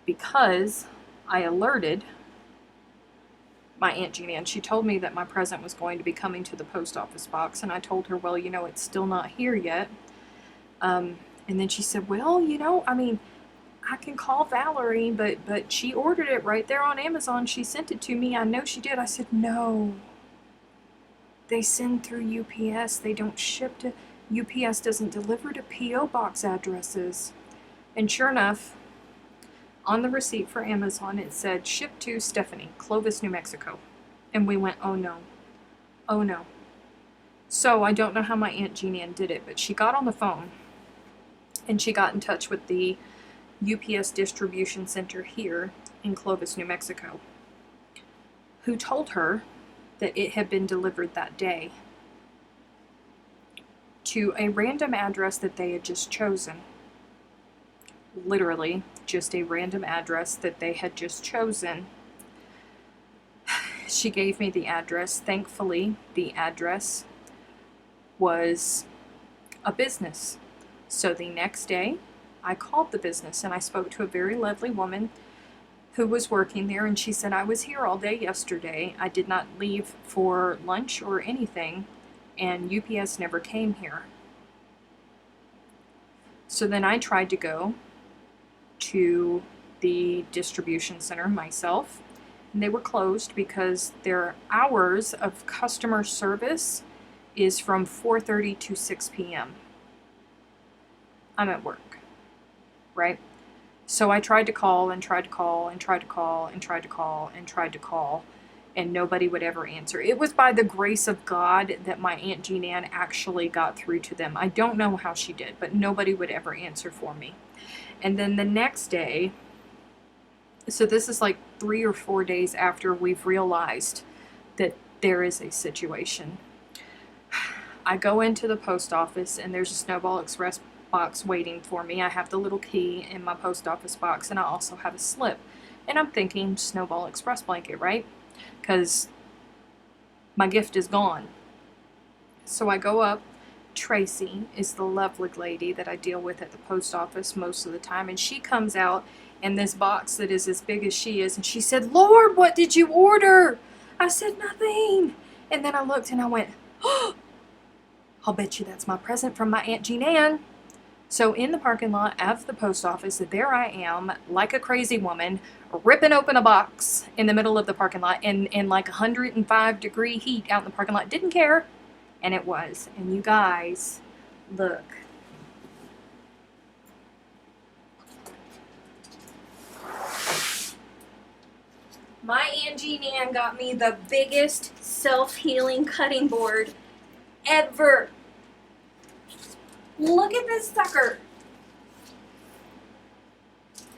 because I alerted my Aunt Jean Ann. She told me that my present was going to be coming to the post office box, and I told her, well, you know, it's still not here yet. And then she said, well, you know, I mean, I can call Valerie, but she ordered it right there on Amazon. She sent it to me. I know she did. I said, no. They send through UPS. They don't ship to... UPS doesn't deliver to P.O. box addresses. And sure enough, on the receipt for Amazon, it said, ship to Stephanie, Clovis, New Mexico. And we went, oh no. Oh no. So I don't know how my Aunt Jean Ann did it, but she got on the phone and she got in touch with the UPS distribution center here in Clovis, New Mexico, who told her that it had been delivered that day to a random address that they had just chosen. Literally, just a random address that they had just chosen. She gave me the address. Thankfully, the address was a business. So the next day, I called the business and I spoke to a very lovely woman who was working there, and she said, I was here all day yesterday. I did not leave for lunch or anything, and UPS never came here. So then I tried to go to the distribution center myself, and they were closed because their hours of customer service is from 4:30 to 6 p.m. I'm at work, right? So I tried to call and tried to call and tried to call and tried to call and tried to call, and nobody would ever answer. It was by the grace of God that my Aunt Jean Ann actually got through to them. I don't know how she did, but nobody would ever answer for me. And then the next day, so this is like 3 or 4 days after we've realized that there is a situation. I go into the post office and there's a Snowball Express box waiting for me. I have the little key in my post office box, and I also have a slip. And I'm thinking Snowball Express blanket, right? Because my gift is gone. So I go up. Tracy is the lovely lady that I deal with at the post office most of the time, and she comes out in this box that is as big as she is, and she said, Lord, what did you order? I said, nothing. And then I looked and I went, oh, I'll bet you that's my present from my Aunt Jean Ann. So in the parking lot of the post office, there I am, like a crazy woman, ripping open a box in the middle of the parking lot in like 105-degree heat out in the parking lot. Didn't care. And it was. And you guys, look. My Aunt Jean Ann got me the biggest self-healing cutting board ever. Look at this sucker.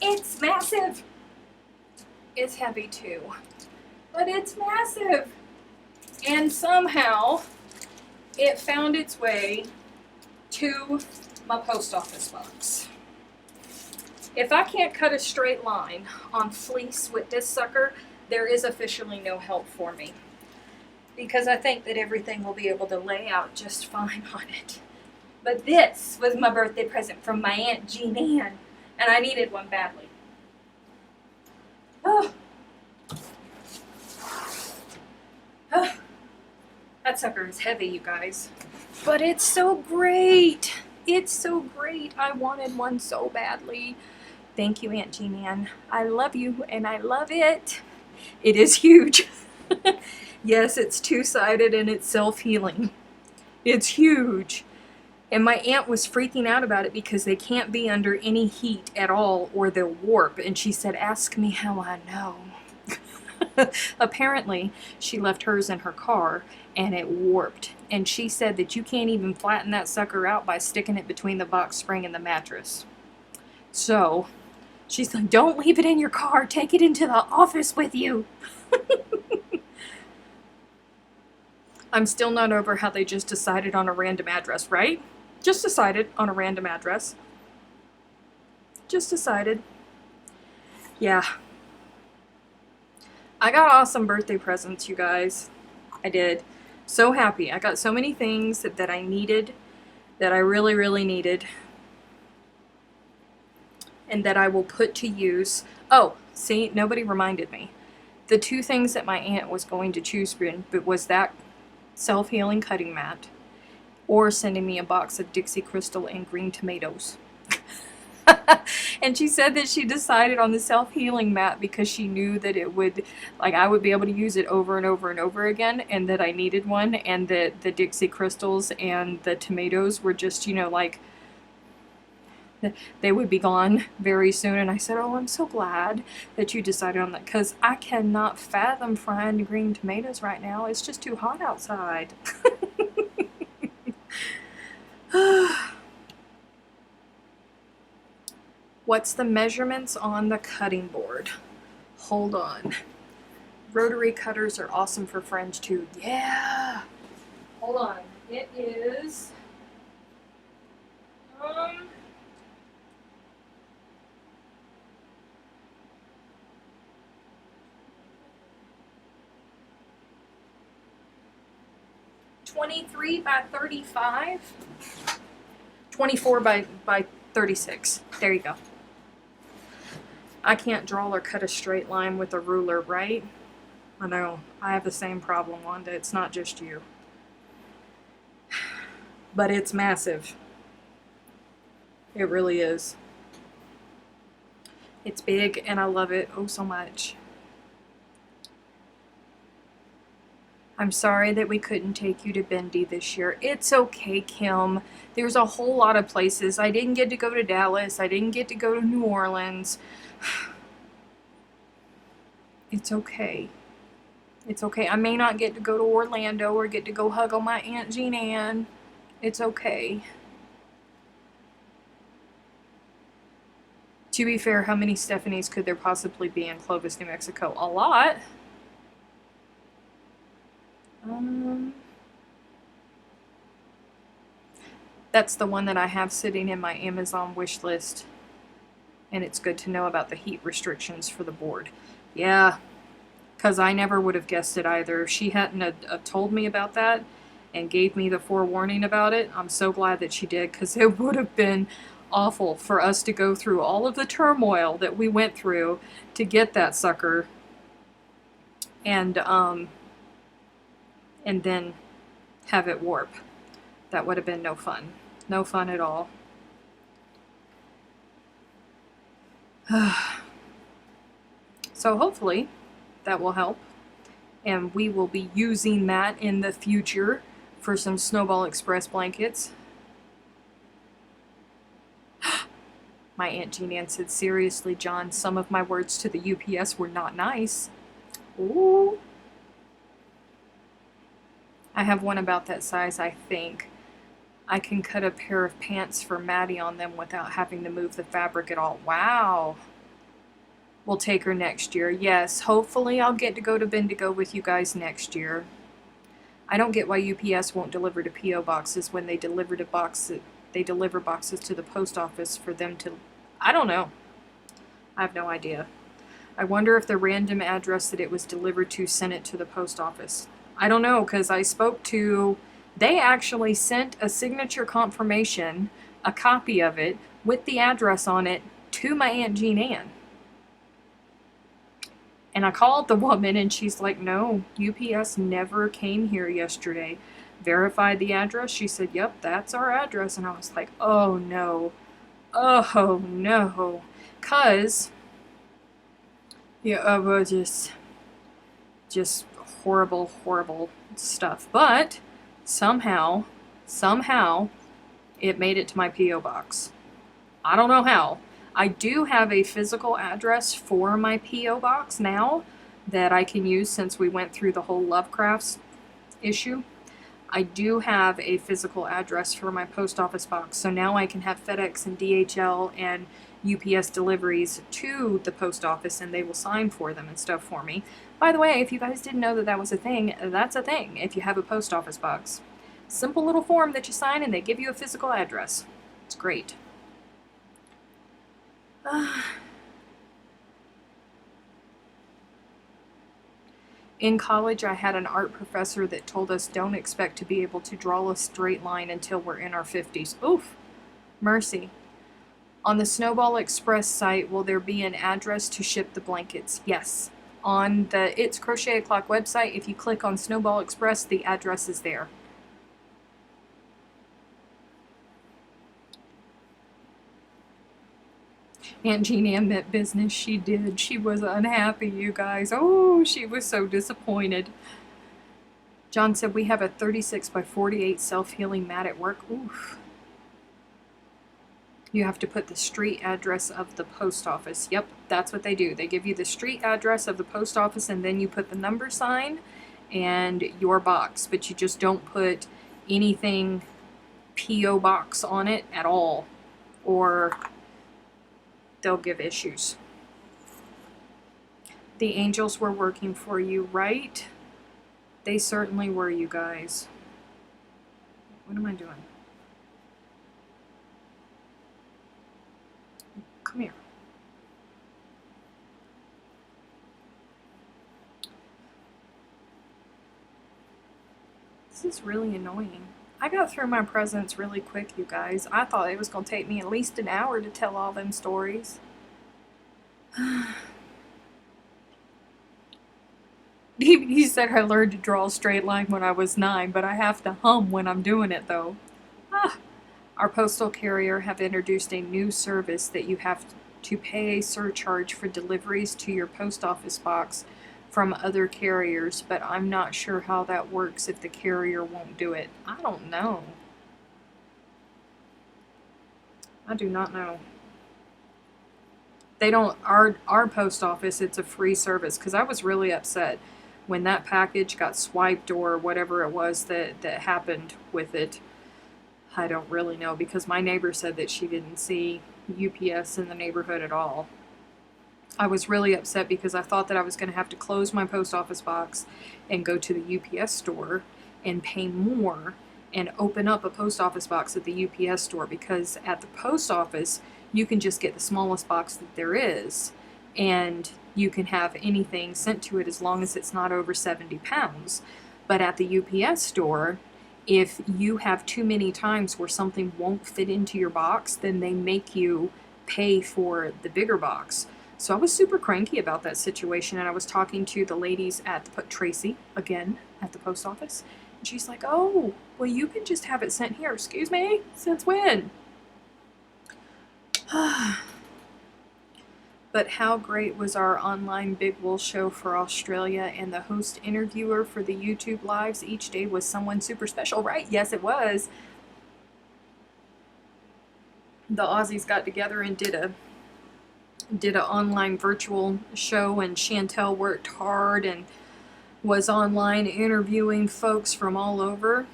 It's massive. It's heavy too, but it's massive. And somehow it found its way to my post office box. If I can't cut a straight line on fleece with this sucker, there is officially no help for me, because I think that everything will be able to lay out just fine on it. But this was my birthday present from my Aunt Jean Ann, and I needed one badly. Oh. Oh. That sucker is heavy, you guys. But it's so great. It's so great. I wanted one so badly. Thank you, Aunt Jean Ann. I love you, and I love it. It is huge. Yes, it's two-sided, and it's self-healing. It's huge. And my aunt was freaking out about it because they can't be under any heat at all or they'll warp. And she said, ask me how I know. Apparently, she left hers in her car and it warped. And she said that you can't even flatten that sucker out by sticking it between the box spring and the mattress. So, she's like, don't leave it in your car. Take it into the office with you. I'm still not over how they just decided on a random address, right? Just decided on a random address. Just decided. Yeah. I got awesome birthday presents, you guys. I did. So happy. I got so many things that I needed, that I really, really needed, and that I will put to use. Oh, see, nobody reminded me. The two things that my aunt was going to choose from was that self-healing cutting mat, or sending me a box of Dixie Crystal and green tomatoes. And she said that she decided on the self-healing mat because she knew that it would, like, I would be able to use it over and over and over again, and that I needed one, and that the Dixie Crystals and the tomatoes were just, you know, like, they would be gone very soon. And I said, oh, I'm so glad that you decided on that, because I cannot fathom frying green tomatoes right now. It's just too hot outside. What's the measurements on the cutting board? Hold on. Rotary cutters are awesome for fringe too. Yeah. Hold on. It is 23 by 35. 24 by 36. There you go. I can't draw or cut a straight line with a ruler, right? I know. I have the same problem, Wanda. It's not just you. But it's massive. It really is. It's big and I love it oh so much. I'm sorry that we couldn't take you to Bendy this year. It's okay, Kim. There's a whole lot of places. I didn't get to go to Dallas. I didn't get to go to New Orleans. It's okay. It's okay. I may not get to go to Orlando or get to go hug on my Aunt Jean Ann. It's okay. To be fair, how many Stephanies could there possibly be in Clovis, New Mexico? A lot. That's the one that I have sitting in my Amazon wish list. And it's good to know about the heat restrictions for the board. Yeah, because I never would have guessed it either. If she hadn't told me about that and gave me the forewarning about it, I'm so glad that she did, because it would have been awful for us to go through all of the turmoil that we went through to get that sucker. And then have it warp. That would have been no fun. No fun at all. So hopefully that will help. And we will be using that in the future for some Snowball Express blankets. My Aunt Jean Ann said, seriously, John, some of my words to the UPS were not nice. Ooh. I have one about that size, I think. I can cut a pair of pants for Maddie on them without having to move the fabric at all. Wow. We'll take her next year. Yes, hopefully I'll get to go to Bendigo with you guys next year. I don't get why UPS won't deliver to P.O. boxes when they deliver boxes to the post office for them to... I don't know. I have no idea. I wonder if the random address that it was delivered to sent it to the post office. I don't know, because I spoke to... They actually sent a signature confirmation, a copy of it, with the address on it, to my Aunt Jean Ann. And I called the woman and she's like, no, UPS never came here yesterday. Verified the address. She said, yep, that's our address. And I was like, oh no. Oh no. Because, yeah, just horrible, horrible stuff. But somehow, it made it to my P.O. box. I don't know how. I do have a physical address for my P.O. box now that I can use since we went through the whole Lovecrafts issue. I do have a physical address for my post office box, so now I can have FedEx and DHL and UPS deliveries to the post office and they will sign for them and stuff for me. By the way, if you guys didn't know that that was a thing, that's a thing if you have a post office box. Simple little form that you sign and they give you a physical address. It's great. In college, I had an art professor that told us don't expect to be able to draw a straight line until we're in our 50s. Oof, mercy. On the Snowball Express site, will there be an address to ship the blankets? Yes. On the It's Crochet O'Clock website, if you click on Snowball Express, the address is there. Aunt Jean Ann meant business. She did. She was unhappy, you guys. Oh, she was so disappointed. John said, we have a 36 by 48 self-healing mat at work. Oof. You have to put the street address of the post office. Yep, that's what they do. They give you the street address of the post office and then you put the number sign and your box. But you just don't put anything P.O. box on it at all. Or... they'll give issues. The angels were working for you, right? They certainly were, you guys. What am I doing? Come here. This is really annoying. I got through my presents really quick, you guys. I thought it was going to take me at least an hour to tell all them stories. He said I learned to draw a straight line when I was 9, but I have to hum when I'm doing it, though. Our postal carrier have introduced a new service that you have to pay a surcharge for deliveries to your post office box from other carriers, but I'm not sure how that works if the carrier won't do it. I don't know. I do not know. They don't, our post office, it's a free service, because I was really upset when that package got swiped or whatever it was that happened with it. I don't really know, because my neighbor said that she didn't see UPS in the neighborhood at all. I was really upset because I thought that I was going to have to close my post office box and go to the UPS store and pay more and open up a post office box at the UPS store, because at the post office you can just get the smallest box that there is and you can have anything sent to it as long as it's not over 70 pounds. But at the UPS store, if you have too many times where something won't fit into your box, then they make you pay for the bigger box. So I was super cranky about that situation, and I was talking to the ladies at Tracy, again, at the post office, and she's like, oh, well, you can just have it sent here. Excuse me? Since when? But how great was our online Big Wool show for Australia, and the host interviewer for the YouTube lives each day was someone super special, right? Yes, it was. The Aussies got together and did an online virtual show, and Chantel worked hard and was online interviewing folks from all over.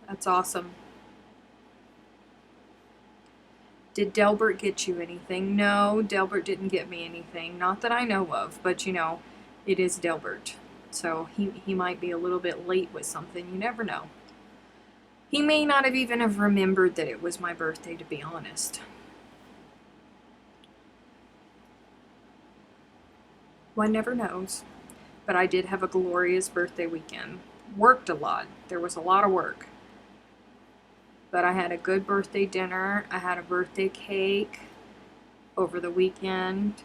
That's awesome. Did Delbert get you anything? No, Delbert didn't get me anything. Not that I know of, but you know, it is Delbert. So he might be a little bit late with something. You never know. He may not have even have remembered that it was my birthday, to be honest. One never knows. But I did have a glorious birthday weekend. Worked a lot. There was a lot of work. But I had a good birthday dinner. I had a birthday cake over the weekend.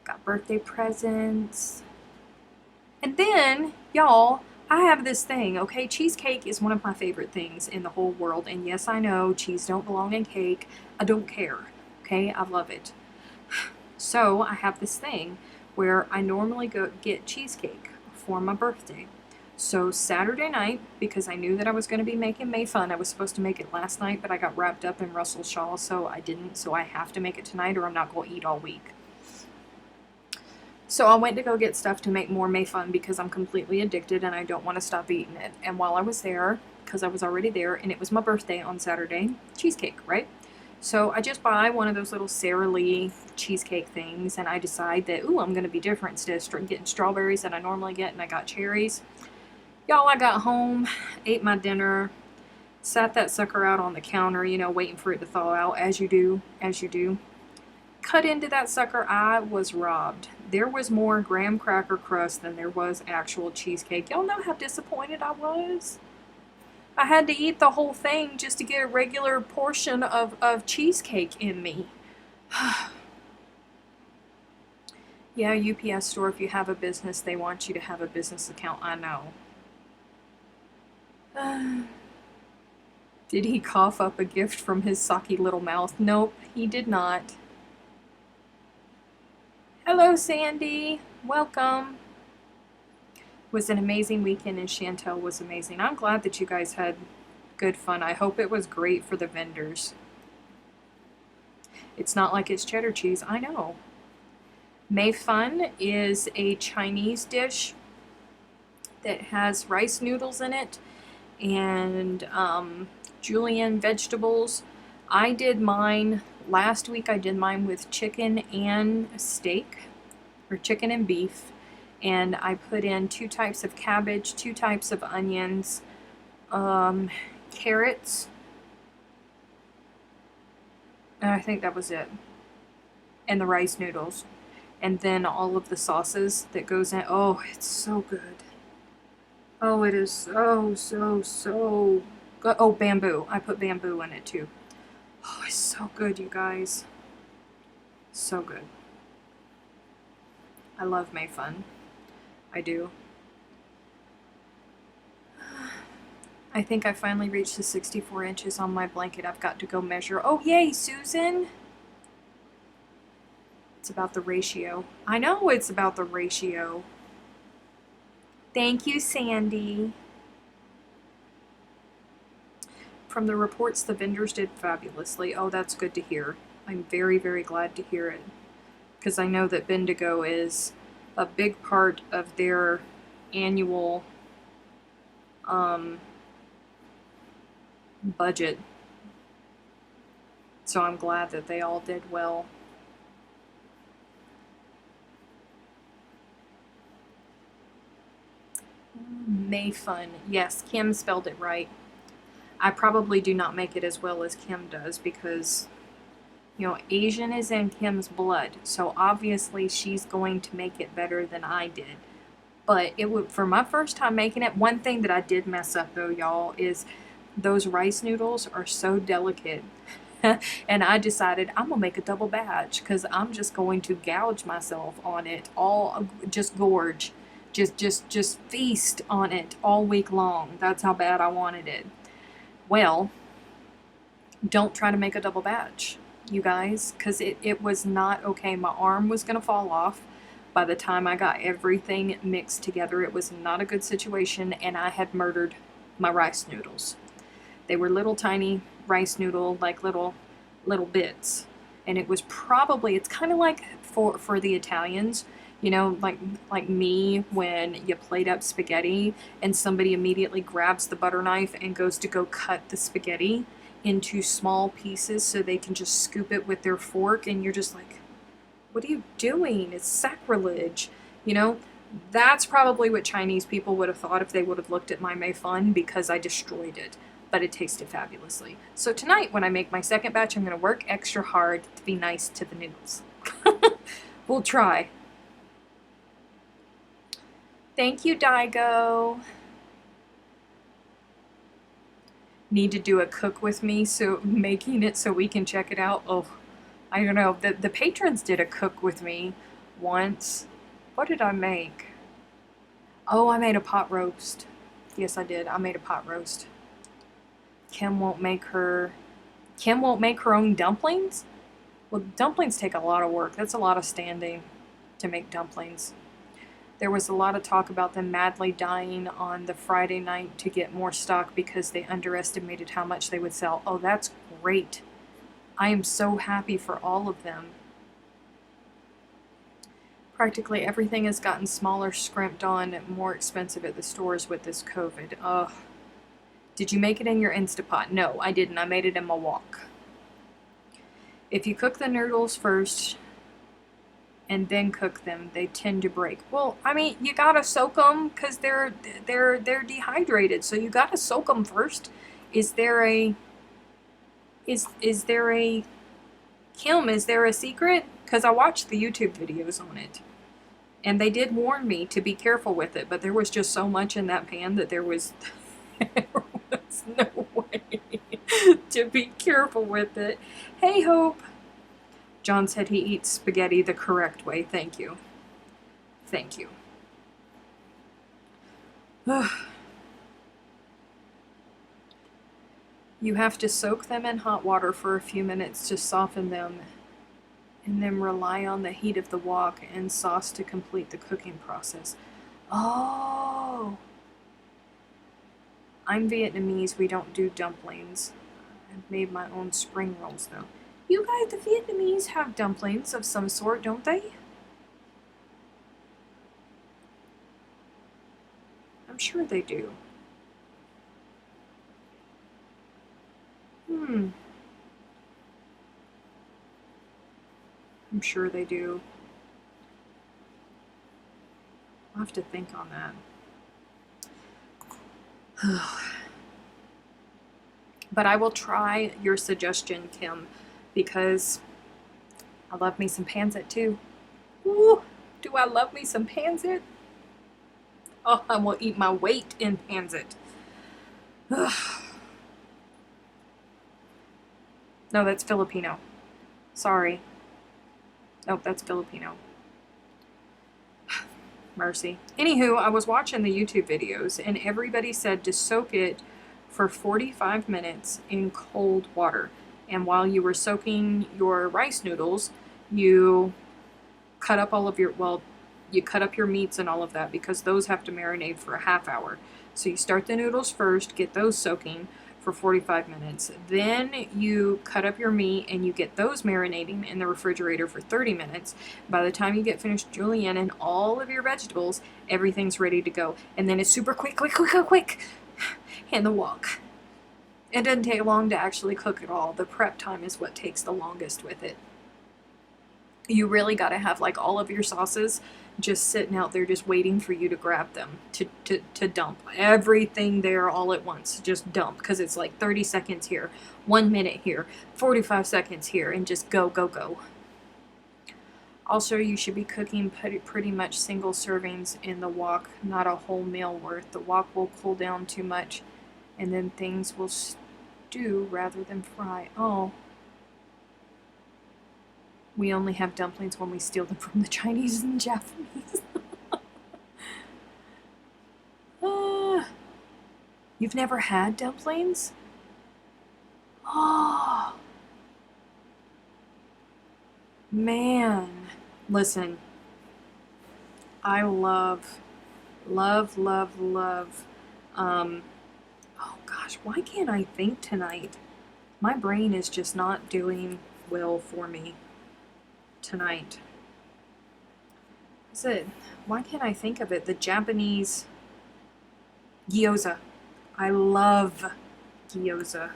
Got birthday presents. And then, y'all, I have this thing, okay? Cheesecake is one of my favorite things in the whole world. And yes, I know cheese don't belong in cake. I don't care, okay? I love it. So I have this thing where I normally go get cheesecake for my birthday. So Saturday night, because I knew that I was going to be making May Fun, I was supposed to make it last night, but I got wrapped up in Russell's shawl, so I didn't. So I have to make it tonight or I'm not going to eat all week. So I went to go get stuff to make more May Fun because I'm completely addicted and I don't want to stop eating it. And while I was there, because I was already there and it was my birthday on Saturday, cheesecake, right? So I just buy one of those little Sara Lee cheesecake things, and I decide that, ooh, I'm going to be different. Instead of getting strawberries that I normally get, and I got cherries. Y'all, I got home, ate my dinner, sat that sucker out on the counter, you know, waiting for it to thaw out, as you do. Cut into that sucker, I was robbed. There was more graham cracker crust than there was actual cheesecake. Y'all know how disappointed I was? I had to eat the whole thing just to get a regular portion of cheesecake in me. Yeah, UPS store, if you have a business, they want you to have a business account. I know. Did he cough up a gift from his socky little mouth? Nope, he did not. Hello, Sandy. Welcome. It was an amazing weekend, and Chantel was amazing. I'm glad that you guys had good fun. I hope it was great for the vendors. It's not like it's cheddar cheese. I know. Mei Fun is a Chinese dish that has rice noodles in it and julienne vegetables, I did mine last week. I did mine with chicken and steak, or chicken and beef, and I put in 2 types of cabbage, 2 types of onions, carrots, and I think that was it, and the rice noodles, and then all of the sauces that goes in. Oh, it's so good. Oh, it is so good. Oh, bamboo. I put bamboo in it too. Oh, it's so good, you guys. So good. I love Mei Fun. I do. I think I finally reached the 64 inches on my blanket. I've got to go measure. Oh, yay, Susan! It's about the ratio. I know it's about the ratio. Thank you, Sandy. From the reports, the vendors did fabulously. Oh, that's good to hear. I'm very, very glad to hear it. Because I know that Bendigo is a big part of their annual budget. So I'm glad that they all did well. Mei Fun. Yes, Kim spelled it right. I probably do not make it as well as Kim does because, you know, Asian is in Kim's blood. So obviously she's going to make it better than I did. But it would, for my first time making it, one thing that I did mess up though, y'all, is those rice noodles are so delicate. And I decided I'm gonna make a double batch because I'm just going to gouge myself on it, all just gorge, just feast on it all week long. That's how bad I wanted it. Well, don't try to make a double batch, you guys, because it was not okay. My arm was gonna fall off by the time I got everything mixed together. It was not a good situation, and I had murdered my rice noodles. They were little tiny rice noodle, like little bits. And it was probably, it's kind of like for the Italians, you know, like me when you plate up spaghetti and somebody immediately grabs the butter knife and goes to go cut the spaghetti into small pieces so they can just scoop it with their fork, and you're just like, what are you doing? It's sacrilege, you know? That's probably what Chinese people would have thought if they would have looked at my Mei Fun, because I destroyed it. But it tasted fabulously. So tonight, when I make my second batch, I'm going to work extra hard to be nice to the noodles. We'll try. Thank you, Daigo. Need to do a cook with me, so making it so we can check it out. Oh, I don't know. The patrons did a cook with me once. What did I make? Oh, I made a pot roast. Yes, I did. I made a pot roast. Kim won't make her own dumplings? Well, dumplings take a lot of work. That's a lot of standing to make dumplings. There was a lot of talk about them madly dying on the Friday night to get more stock because they underestimated how much they would sell. Oh, that's great. I am so happy for all of them. Practically everything has gotten smaller, scrimped on, more expensive at the stores with this COVID. Ugh. Did you make it in your Instapot? No, I didn't. I made it in my wok. If you cook the noodles first and then cook them, they tend to break. Well, I mean, you gotta soak them because they're dehydrated. So you gotta soak them first. Is there a Kim? Is there a secret? Because I watched the YouTube videos on it, and they did warn me to be careful with it. But there was just so much in that pan that there was no way to be careful with it. Hey, Hope. John said he eats spaghetti the correct way. Thank you. Thank you. You have to soak them in hot water for a few minutes to soften them, and then rely on the heat of the wok and sauce to complete the cooking process. Oh! I'm Vietnamese. We don't do dumplings. I've made my own spring rolls, though. You guys, the Vietnamese have dumplings of some sort, don't they? I'm sure they do. I'm sure they do. I'll have to think on that. But I will try your suggestion, Kim, because I love me some pancit too. Ooh, do I love me some pancit? Oh, I will eat my weight in pancit. No, that's Filipino. Sorry. Nope, that's Filipino. Mercy. Anywho, I was watching the YouTube videos and everybody said to soak it for 45 minutes in cold water. And while you were soaking your rice noodles, you cut up all of your, well, you cut up your meats and all of that because those have to marinate for a half hour. So you start the noodles first, get those soaking for 45 minutes. Then you cut up your meat and you get those marinating in the refrigerator for 30 minutes. By the time you get finished julienne and all of your vegetables, everything's ready to go. And then it's super quick. And the wok. It doesn't take long to actually cook it all. The prep time is what takes the longest with it. You really got to have like all of your sauces just sitting out there just waiting for you to grab them, to dump everything there all at once. Just dump, because it's like 30 seconds here, 1 minute here, 45 seconds here, and just go. Also, you should be cooking pretty much single servings in the wok, not a whole meal worth. The wok will cool down too much and then things will stew rather than fry. Oh. We only have dumplings when we steal them from the Chinese and Japanese. You've never had dumplings? Oh. Man. Listen. I love, oh gosh, why can't I think tonight? My brain is just not doing well for me tonight. Why can't I think of it? The Japanese gyoza. I love gyoza.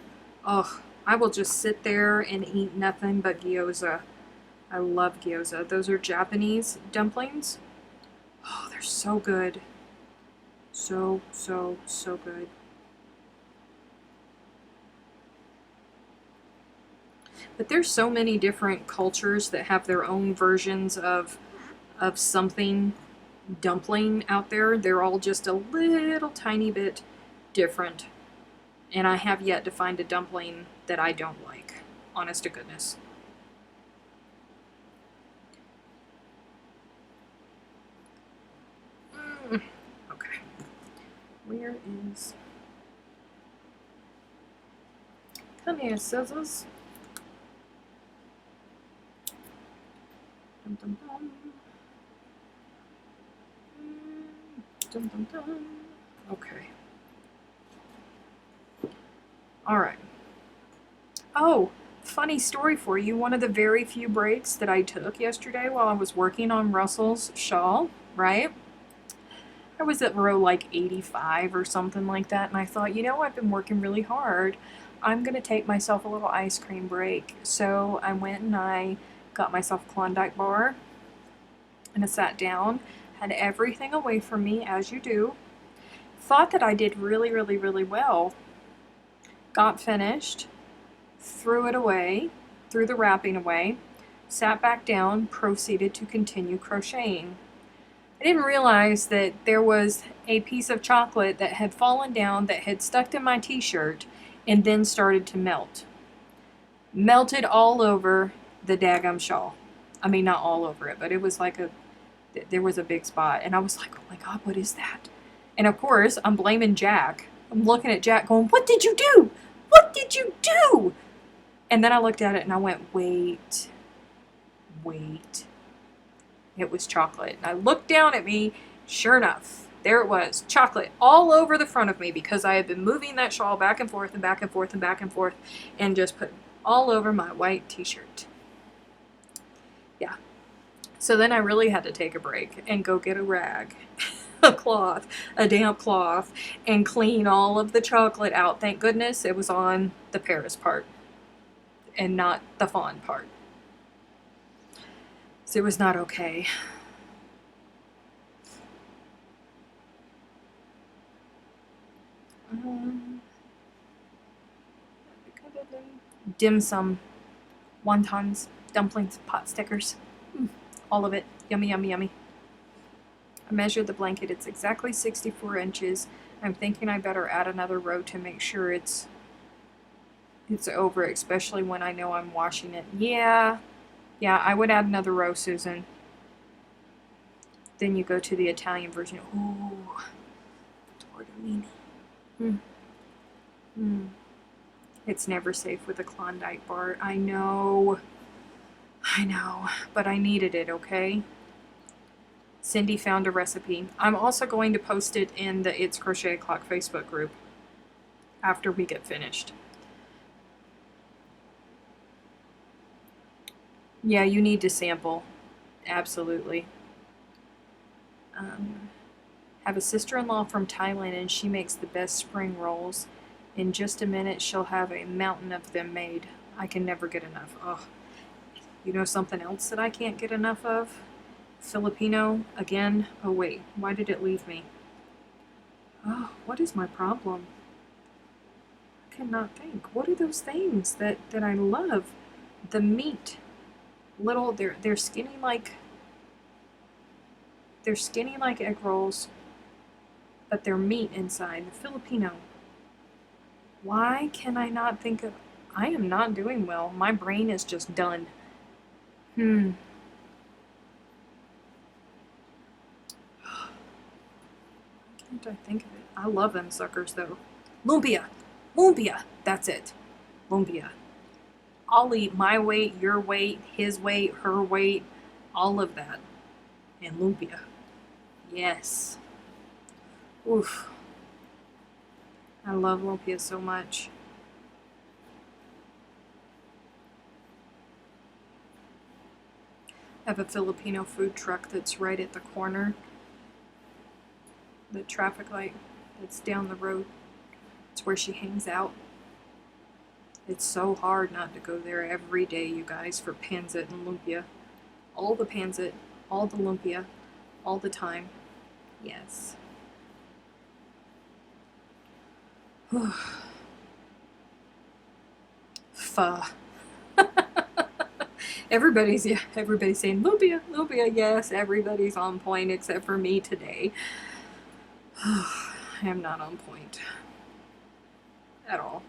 Oh, I will just sit there and eat nothing but gyoza. I love gyoza. Those are Japanese dumplings. Oh, they're so good. So good. But there's so many different cultures that have their own versions of something dumpling out there. They're all just a little tiny bit different. And I have yet to find a dumpling that I don't like. Honest to goodness. Okay. Where is... Come here, scissors. Dum dum dum. Dum dum dum. Okay. Alright. Oh, funny story for you. One of the very few breaks that I took yesterday while I was working on Russell's shawl, right? I was at row like 85 or something like that, and I thought, you know, I've been working really hard. I'm going to take myself a little ice cream break. So I went and I got myself a Klondike bar, and I sat down, had everything away from me, as you do. Thought that I did really well. Got finished, threw it away, threw the wrapping away, sat back down, proceeded to continue crocheting. I didn't realize that there was a piece of chocolate that had fallen down, that had stuck to my t-shirt, and then started to melt. Melted all over the daggum shawl. I mean, not all over it, but it was like there was a big spot. And I was like, oh my God, what is that? And of course, I'm blaming Jack. I'm looking at Jack going, what did you do? What did you do? And then I looked at it and I went, wait. It was chocolate. And I looked down at me, sure enough, there it was, chocolate all over the front of me because I had been moving that shawl back and forth and back and forth and back and forth and just put all over my white t-shirt. Yeah. So then I really had to take a break and go get a rag, a cloth, a damp cloth, and clean all of the chocolate out. Thank goodness it was on the Paris part and not the fawn part. It was not okay. Dim sum, wontons, dumplings, pot stickers, all of it. Yummy, yummy, yummy. I measured the blanket. It's exactly 64 inches. I'm thinking I better add another row to make sure it's over, especially when I know I'm washing it. Yeah, I would add another row, Susan. Then you go to the Italian version. Ooh, tortellini. It's never safe with a Klondike bar. I know, but I needed it, okay? Cindy found a recipe. I'm also going to post it in the It's Crochet O'Clock Facebook group after we get finished. Yeah, you need to sample. Absolutely. Have a sister-in-law from Thailand, and she makes the best spring rolls. In just a minute, she'll have a mountain of them made. I can never get enough. Oh, you know something else that I can't get enough of? Filipino again. Oh wait, why did it leave me? Oh, what is my problem? I cannot think. What are those things that I love? The meat. Little, they're skinny like egg rolls, but they're meat inside. The Filipino. Why can I not think of? I am not doing well. My brain is just done. Why can't I think of it? I love them suckers though. Lumpia. That's it. Lumpia. I'll eat my weight, your weight, his weight, her weight, all of that. And lumpia. Yes. Oof. I love lumpia so much. I have a Filipino food truck that's right at the corner. The traffic light that's down the road. It's where she hangs out. It's so hard not to go there every day, you guys, for pancit and lumpia. All the pancit, all the lumpia, all the time. Yes. Pho. Everybody's saying lumpia. Yes, everybody's on point except for me today. I am not on point at all.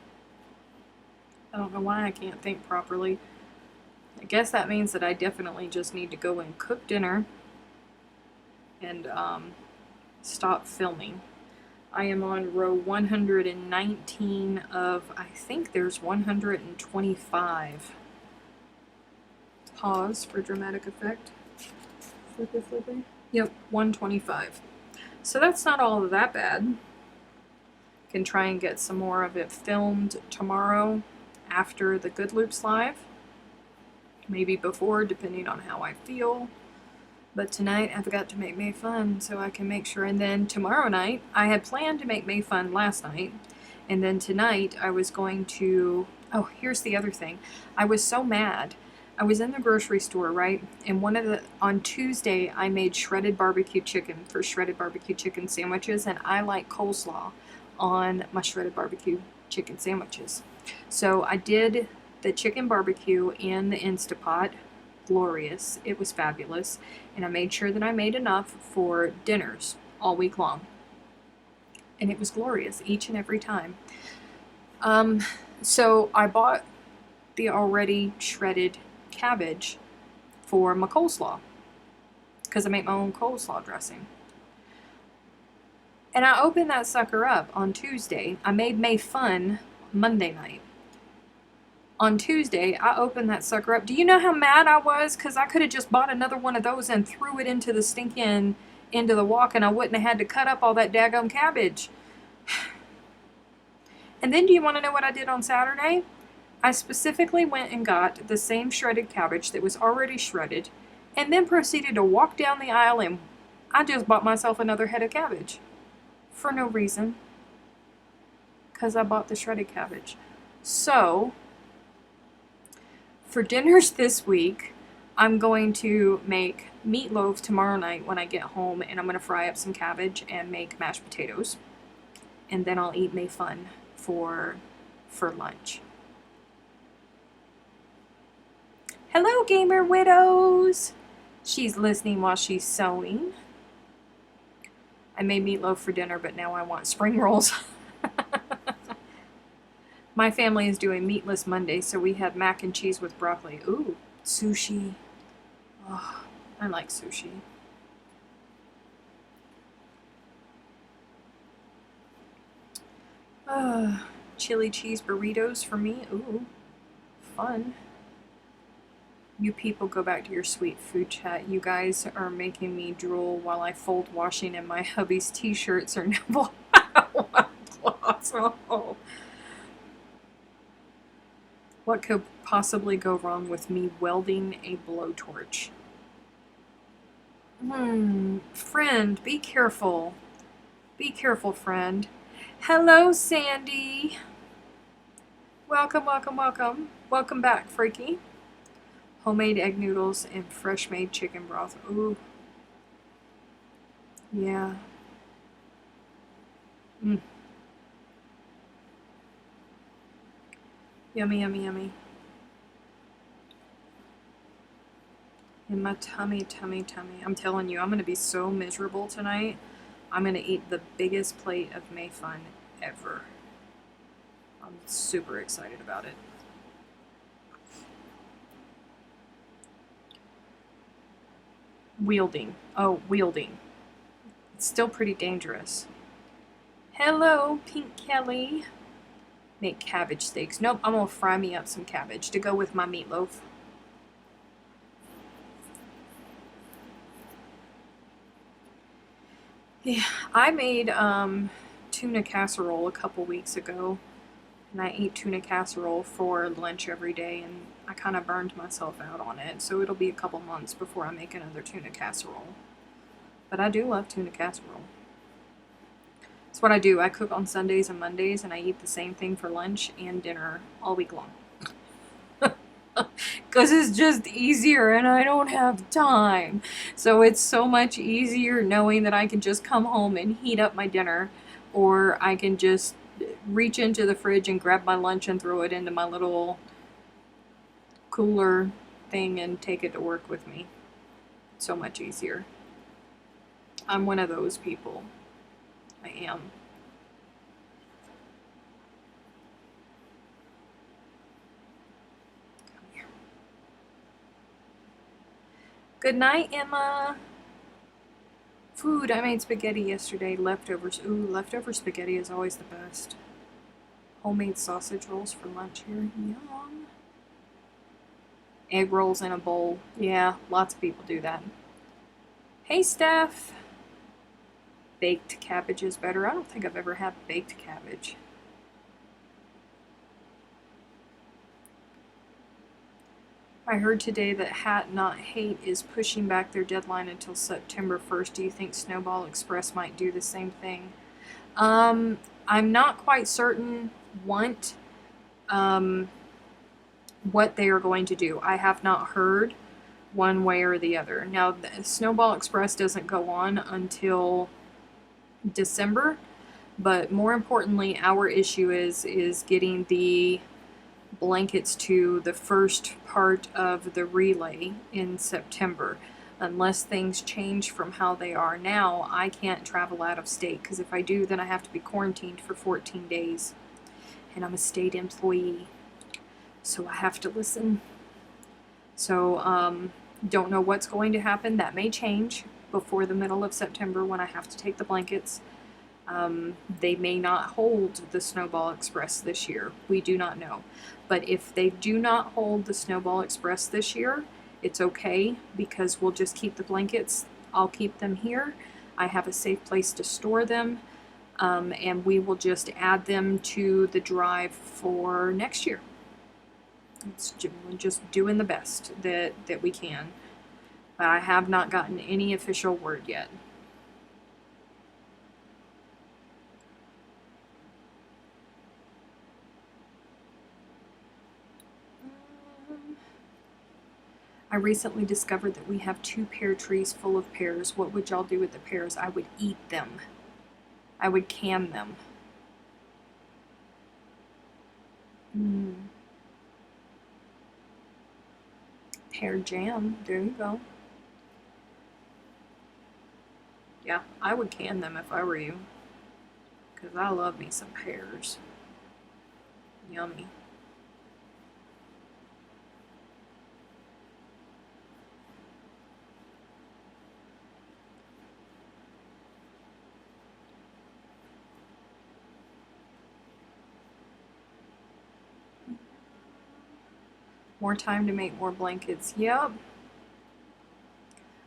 I don't know why I can't think properly. I guess that means that I definitely just need to go and cook dinner and stop filming. I am on row 119 of, I think there's 125. Pause for dramatic effect. Flippy. Yep, 125. So that's not all that bad. Can try and get some more of it filmed tomorrow after the Good Loops live. Maybe before, depending on how I feel. But tonight I've got to make May fun so I can make sure. And then tomorrow night, I had planned to make May fun last night. And then tonight I was going to, oh, here's the other thing. I was so mad. I was in the grocery store, right? And on Tuesday, I made shredded barbecue chicken for shredded barbecue chicken sandwiches. And I like coleslaw on my shredded barbecue chicken sandwiches. So I did the chicken barbecue in the Instapot. Glorious. It was fabulous. And I made sure that I made enough for dinners all week long. And it was glorious each and every time. So I bought the already shredded cabbage for my coleslaw because I make my own coleslaw dressing. And I opened that sucker up on Tuesday. I made May fun Monday night. On Tuesday, I opened that sucker up. Do you know how mad I was? Because I could have just bought another one of those and threw it into the wok, and I wouldn't have had to cut up all that daggum cabbage. And then do you want to know what I did on Saturday? I specifically went and got the same shredded cabbage that was already shredded, and then proceeded to walk down the aisle, and I just bought myself another head of cabbage. For no reason. Because I bought the shredded cabbage. So for dinners this week, I'm going to make meatloaf tomorrow night when I get home, and I'm going to fry up some cabbage and make mashed potatoes. And then I'll eat May Fun for lunch. Hello, Gamer Widows! She's listening while she's sewing. I made meatloaf for dinner, but now I want spring rolls. My family is doing meatless Monday, so we had mac and cheese with broccoli. Ooh, sushi. Oh, I like sushi. Chili cheese burritos for me. Ooh, fun. You people go back to your sweet food chat. You guys are making me drool while I fold washing and my hubby's t-shirts are nibble. Oh. What could possibly go wrong with me welding a blowtorch? Friend, be careful. Be careful, friend. Hello, Sandy. Welcome, welcome, welcome. Welcome back, Freaky. Homemade egg noodles and fresh made chicken broth. Ooh. Yeah. Yummy, yummy, yummy. In my tummy. I'm telling you, I'm going to be so miserable tonight. I'm going to eat the biggest plate of May Fun ever. I'm super excited about it. Wielding. Oh, wielding. It's still pretty dangerous. Hello, Pink Kelly. Make cabbage steaks. Nope, I'm going to fry me up some cabbage to go with my meatloaf. Yeah, I made tuna casserole a couple weeks ago, and I eat tuna casserole for lunch every day, and I kind of burned myself out on it, so it'll be a couple months before I make another tuna casserole. But I do love tuna casserole. It's what I do. I cook on Sundays and Mondays, and I eat the same thing for lunch and dinner all week long. Because it's just easier and I don't have time. So it's so much easier knowing that I can just come home and heat up my dinner, or I can just reach into the fridge and grab my lunch and throw it into my little cooler thing and take it to work with me. So much easier. I'm one of those people. I am. Good night, Emma. Food. I made spaghetti yesterday. Leftovers. Ooh, leftover spaghetti is always the best. Homemade sausage rolls for lunch here. Yum. Egg rolls in a bowl. Yeah, lots of people do that. Hey, Steph. Baked cabbage is better. I don't think I've ever had baked cabbage. I heard today that Hat Not Hate is pushing back their deadline until September 1st. Do you think Snowball Express might do the same thing? I'm not quite certain what they are going to do. I have not heard one way or the other. Now, the Snowball Express doesn't go on until December, but more importantly, our issue is getting the blankets to the first part of the relay in September. Unless things change from how they are now, I can't travel out of state, because if I do, then I have to be quarantined for 14 days. And I'm a state employee, so I have to listen. So, don't know what's going to happen. That may change before the middle of September when I have to take the blankets. They may not hold the Snowball Express this year. We do not know. But if they do not hold the Snowball Express this year, it's okay, because we'll just keep the blankets. I'll keep them here. I have a safe place to store them. And we will just add them to the drive for next year. It's just doing the best that we can. But I have not gotten any official word yet. I recently discovered that we have 2 pear trees full of pears. What would y'all do with the pears? I would eat them. I would can them. Pear jam. There you go. Yeah, I would can them if I were you. Because I love me some pears. Yummy. More time to make more blankets. Yep.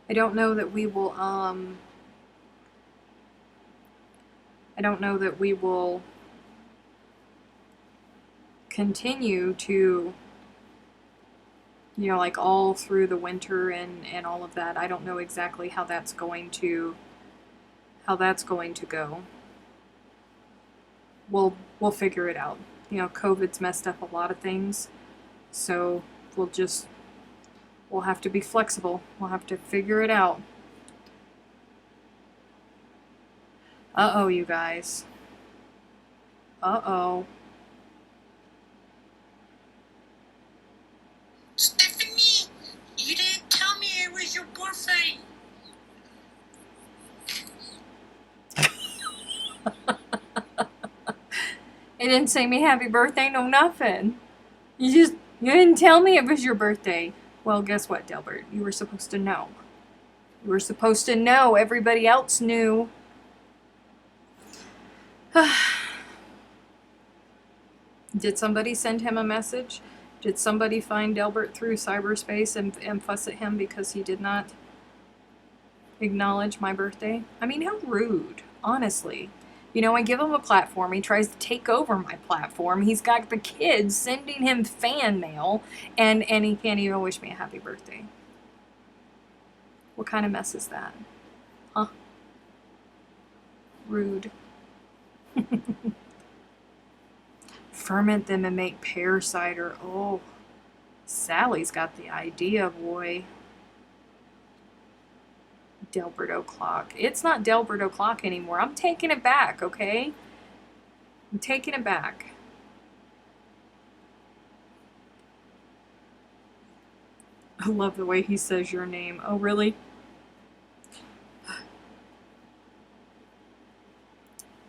I don't know that we will, continue to, like all through the winter and all of that. I don't know exactly how that's going to go. We'll figure it out. COVID's messed up a lot of things, so we'll have to be flexible. We'll have to figure it out. Uh-oh, you guys. Uh-oh. Stephanie, you didn't tell me it was your birthday. It didn't say me happy birthday, no nothing. You didn't tell me it was your birthday. Well, guess what, Delbert? You were supposed to know. You were supposed to know. Everybody else knew. Did somebody send him a message? Did somebody find Delbert through cyberspace and fuss at him because he did not acknowledge my birthday? I mean, how rude, honestly. I give him a platform. He tries to take over my platform. He's got the kids sending him fan mail, and he can't even wish me a happy birthday. What kind of mess is that? Huh? Rude. Ferment them and make pear cider. Oh, Sally's got the idea, boy. Delbert O'Clock. It's not Delbert O'Clock anymore. I'm taking it back, okay? I'm taking it back. I love the way he says your name. Oh, really?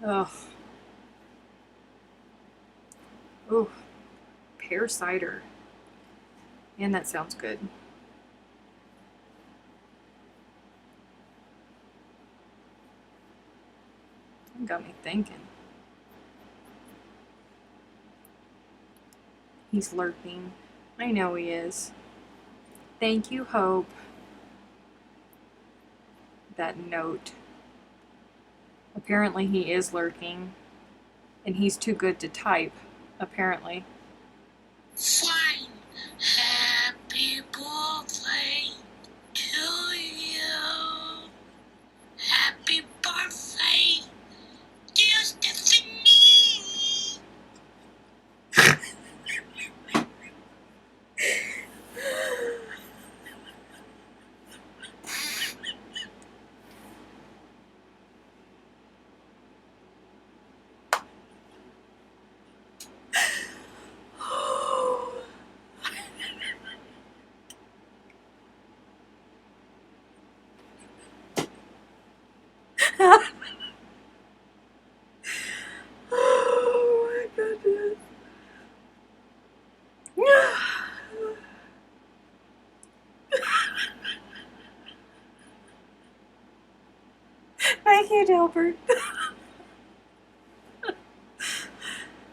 Ugh. Oh, pear cider. And that sounds good. Got me thinking. He's lurking. I know he is. Thank you, Hope. That note. Apparently he is lurking. And he's too good to type, apparently. Fine. Happy birthday to you. Happy birthday, dear Stephanie. Oh my goodness. Thank you, Delbert.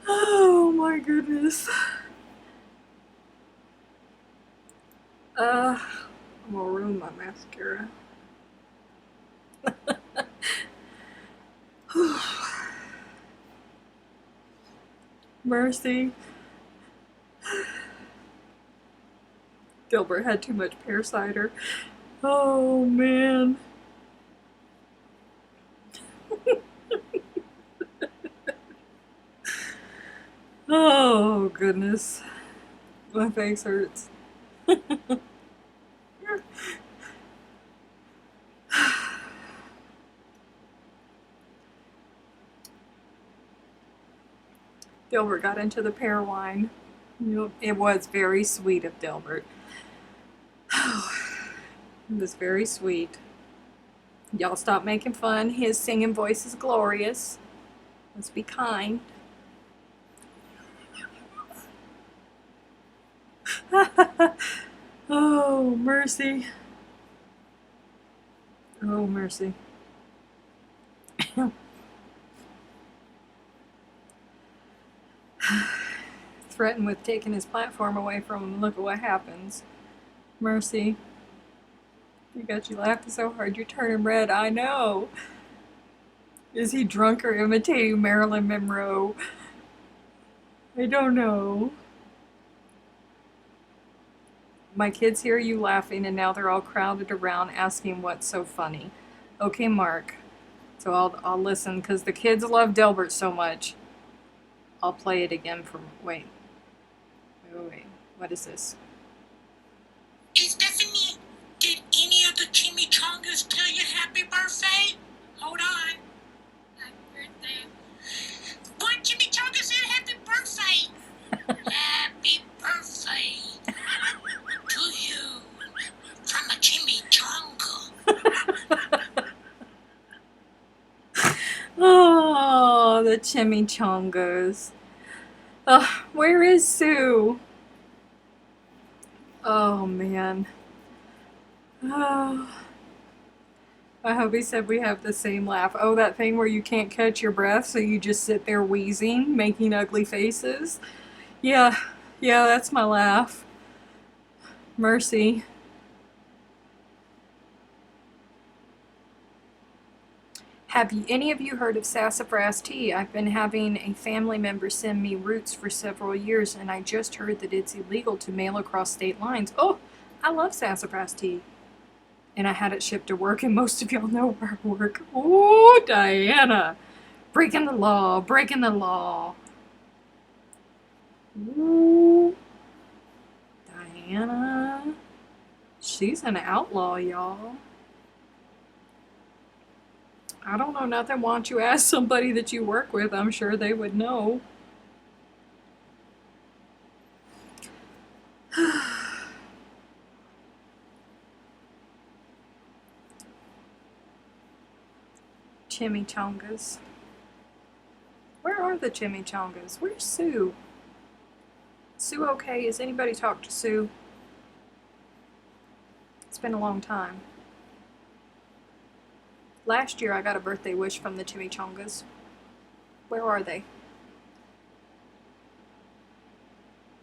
Oh my goodness. I'm gonna ruin my mascara. Mercy. Delbert had too much pear cider. Oh man. Oh goodness. My face hurts. Delbert got into the pear wine. It was very sweet of Delbert. It was very sweet. Y'all stop making fun. His singing voice is glorious. Let's be kind. Oh, mercy. Oh, mercy. Threatened with taking his platform away from him. Look at what happens. Mercy. You got you laughing so hard you're turning red. I know. Is he drunk or imitating Marilyn Monroe? I don't know. My kids hear you laughing and now they're all crowded around asking what's so funny. Okay, Mark. So I'll listen because the kids love Delbert so much. I'll play it again for... Wait. What is this? Hey, Stephanie, did any of the chimichangas tell you happy birthday? Hold on. Happy birthday. One chimichanga said happy birthday. Happy birthday to you from a chimichanga. Oh, the chimichangas. Where is Sue? Oh, man. Oh. I hope he said we have the same laugh. Oh, that thing where you can't catch your breath, so you just sit there wheezing, making ugly faces? Yeah, that's my laugh. Mercy. Have any of you heard of sassafras tea? I've been having a family member send me roots for several years, and I just heard that it's illegal to mail across state lines. Oh, I love sassafras tea. And I had it shipped to work, and most of y'all know where I work. Oh, Diana. Breaking the law, breaking the law. Ooh. Diana. She's an outlaw, y'all. I don't know nothing. Why don't you ask somebody that you work with? I'm sure they would know. Chimichangas. Where are the chimichangas? Where's Sue? Sue okay? Has anybody talked to Sue? It's been a long time. Last year I got a birthday wish from the chimichangas. Where are they?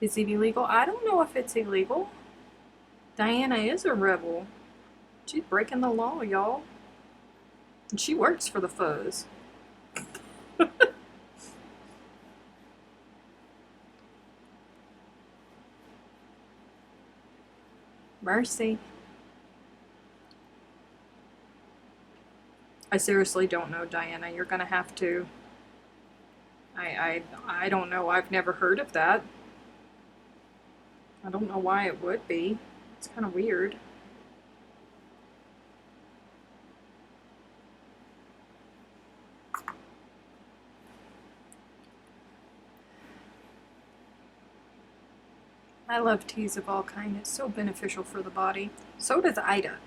Is it illegal? I don't know if it's illegal. Diana is a rebel. She's breaking the law, y'all. And she works for the fuzz. Mercy. I seriously don't know, Diana. You're gonna have to... I don't know. I've never heard of that. I don't know why it would be. It's kind of weird. I love teas of all kinds. It's so beneficial for the body. So does Ida.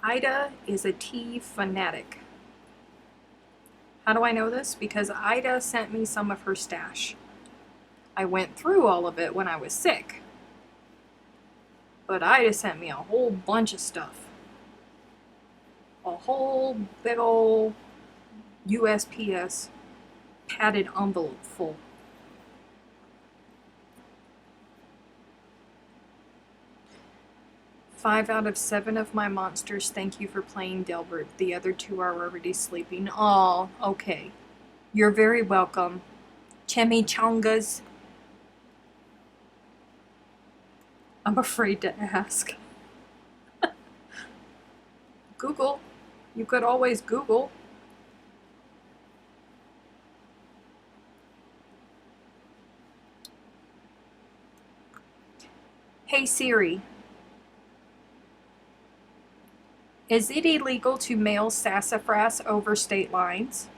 Ida is a tea fanatic. How do I know this? Because Ida sent me some of her stash. I went through all of it when I was sick. But Ida sent me a whole bunch of stuff. A whole big old USPS padded envelope full. Five out of 7 of my monsters thank you for playing Delbert. The other 2 are already sleeping. Aw, okay. You're very welcome. Chimichangas. I'm afraid to ask. Google. You could always Google. Hey Siri. Is it illegal to mail sassafras over state lines?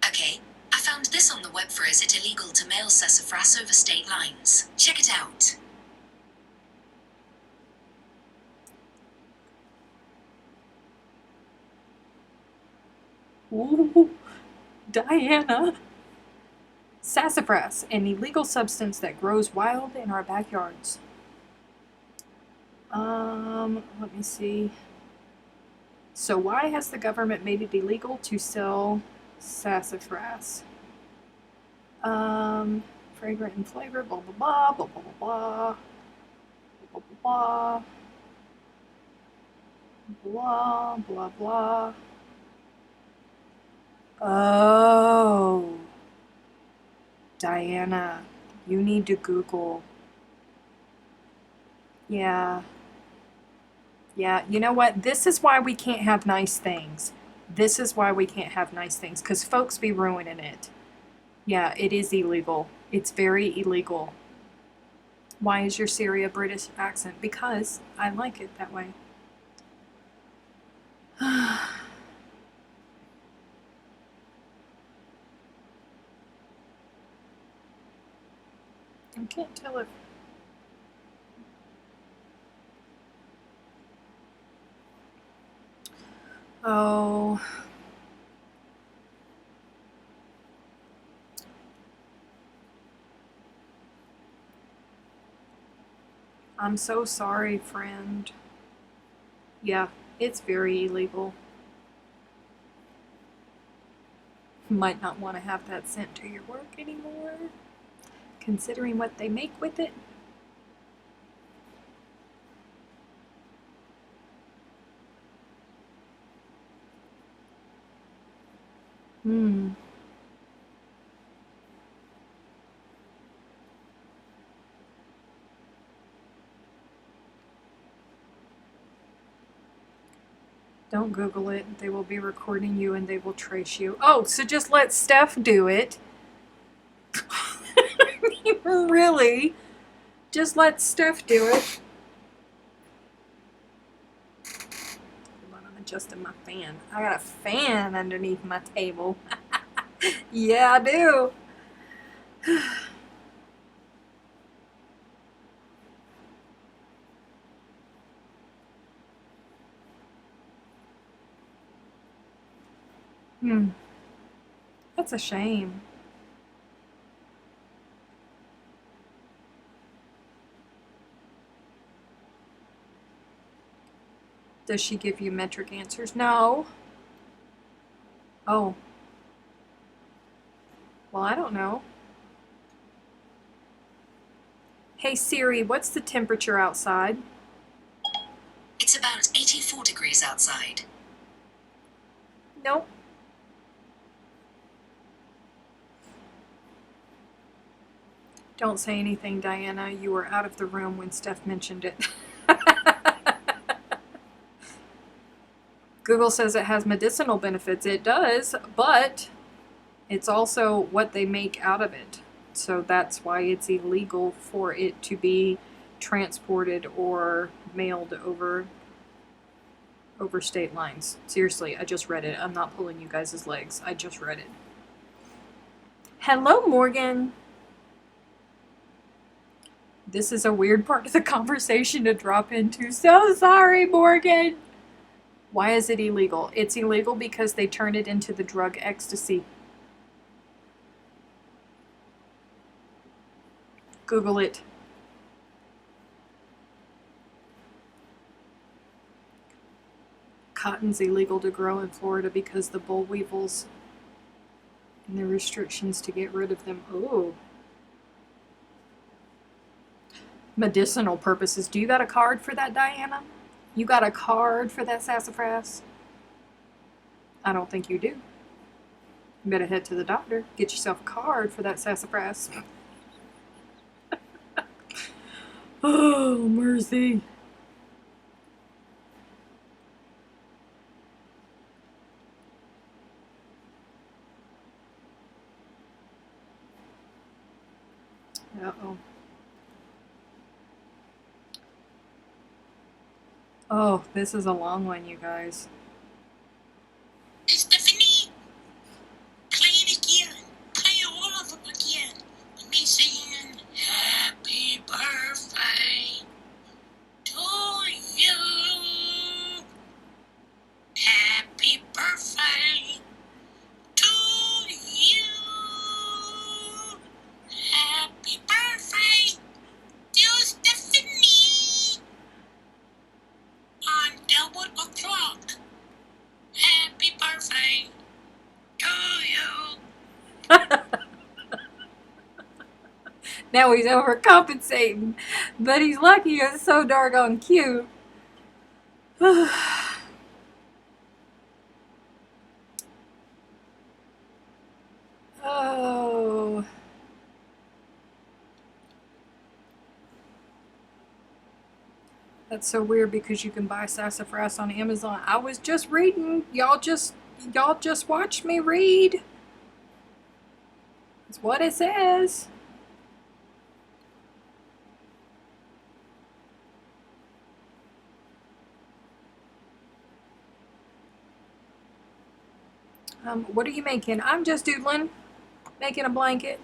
Okay, I found this on the web for is it illegal to mail sassafras over state lines? Check it out. Ooh, Diana. Sassafras, an illegal substance that grows wild in our backyards. Let me see. So why has the government made it illegal to sell sassafras? Fragrant and flavor, blah blah blah, blah blah blah, blah blah blah, blah blah blah. Oh, Diana, you need to Google. Yeah. Yeah, you know what? This is why we can't have nice things. This is why we can't have nice things, because folks be ruining it. Yeah, it is illegal. It's very illegal. Why is your Siri a British accent? Because I like it that way. I can't tell if... Oh... I'm so sorry, friend. Yeah, it's very illegal. Might not want to have that sent to your work anymore, considering what they make with it. Hmm. Don't Google it. They will be recording you and they will trace you. Oh, so just let Steph do it. I mean, really? Just let Steph do it. Hold on, I'm adjusting my fan. I got a fan underneath my table. Yeah, I do. Hmm. That's a shame. Does she give you metric answers? No. Oh. Well, I don't know. Hey Siri, what's the temperature outside? It's about 84 degrees outside. Nope. Don't say anything, Diana. You were out of the room when Steph mentioned it. Google says it has medicinal benefits. It does, but it's also what they make out of it. So that's why it's illegal for it to be transported or mailed over state lines. Seriously, I just read it. I'm not pulling you guys' legs. I just read it. Hello, Morgan. This is a weird part of the conversation to drop into. So sorry, Morgan. Why is it illegal? It's illegal because they turn it into the drug ecstasy. Google it. Cotton's illegal to grow in Florida because the boll weevils and the restrictions to get rid of them. Oh. Medicinal purposes. Do you got a card for that, Diana? You got a card for that sassafras? I don't think you do. You better head to the doctor. Get yourself a card for that sassafras. Oh, mercy. Uh-oh. Oh, this is a long one, you guys. Stephanie, play it again. Play all of them again. Me singing Happy Birthday to you. Happy birthday to you. Happy birthday, dear Stephanie. On Delbert Get You. Happy birthday to you. Now he's overcompensating, but he's lucky it's so doggone cute. Oh. That's so weird because you can buy sassafras on Amazon. I was just reading. Y'all just watched me read. It's what it says. What are you making? I'm just doodling. Making a blanket.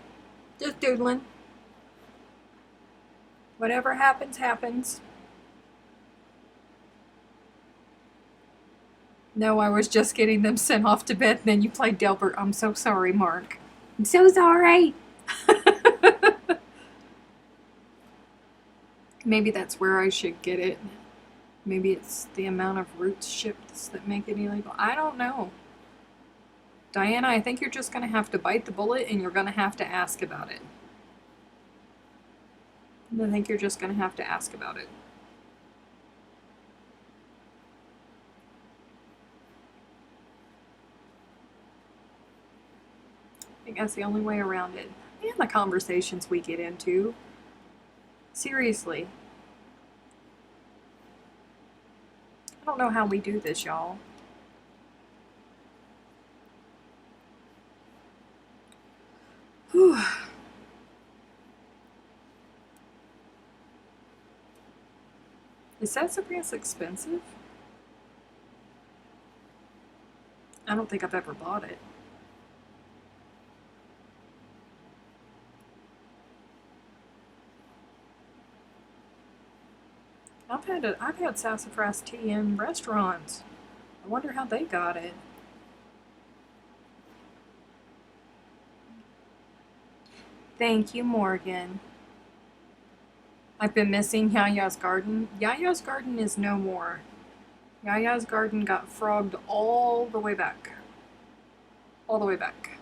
Just doodling. Whatever happens, happens. No, I was just getting them sent off to bed, and then you played Delbert. I'm so sorry, Mark. I'm so sorry. Maybe that's where I should get it. Maybe it's the amount of roots shipped that make it illegal. I don't know. Diana, I think you're just going to have to bite the bullet and you're going to have to ask about it. I think you're just going to have to ask about it. I think that's the only way around it. And the conversations we get into. Seriously. I don't know how we do this, y'all. Whew. Is sassafras expensive? I don't think I've ever bought it. I've had sassafras tea in restaurants. I wonder how they got it. Thank you, Morgan. I've been missing Yaya's garden. Yaya's garden is no more. Yaya's garden got frogged all the way back. All the way back.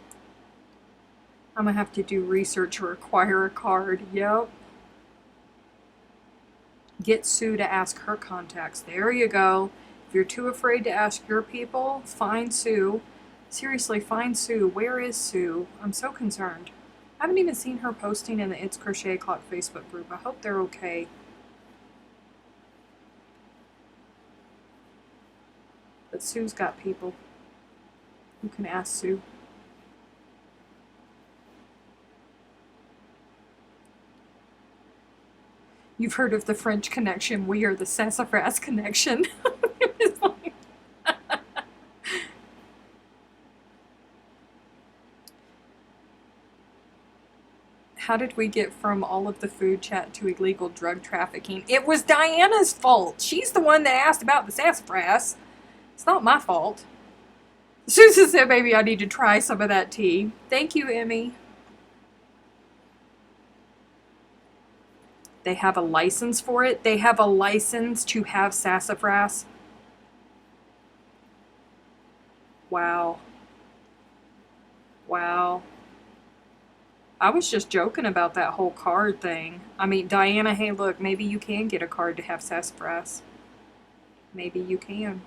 I'm gonna have to do research or acquire a card. Yep. Get Sue to ask her contacts. There you go. If you're too afraid to ask your people, find Sue. Seriously, find Sue. Where is Sue? I'm so concerned. I haven't even seen her posting in the It's Crochet O'Clock Facebook group. I hope they're okay. But Sue's got people. You can ask Sue. You've heard of the French connection. We are the sassafras connection. How did we get from all of the food chat to illegal drug trafficking? It was Diana's fault. She's the one that asked about the sassafras. It's not my fault. Susan said, maybe I need to try some of that tea. Thank you, Emmy. They have a license for it. They have a license to have sassafras. Wow. Wow. I was just joking about that whole card thing. I mean, Diana, hey, look, maybe you can get a card to have sassafras. Maybe you can.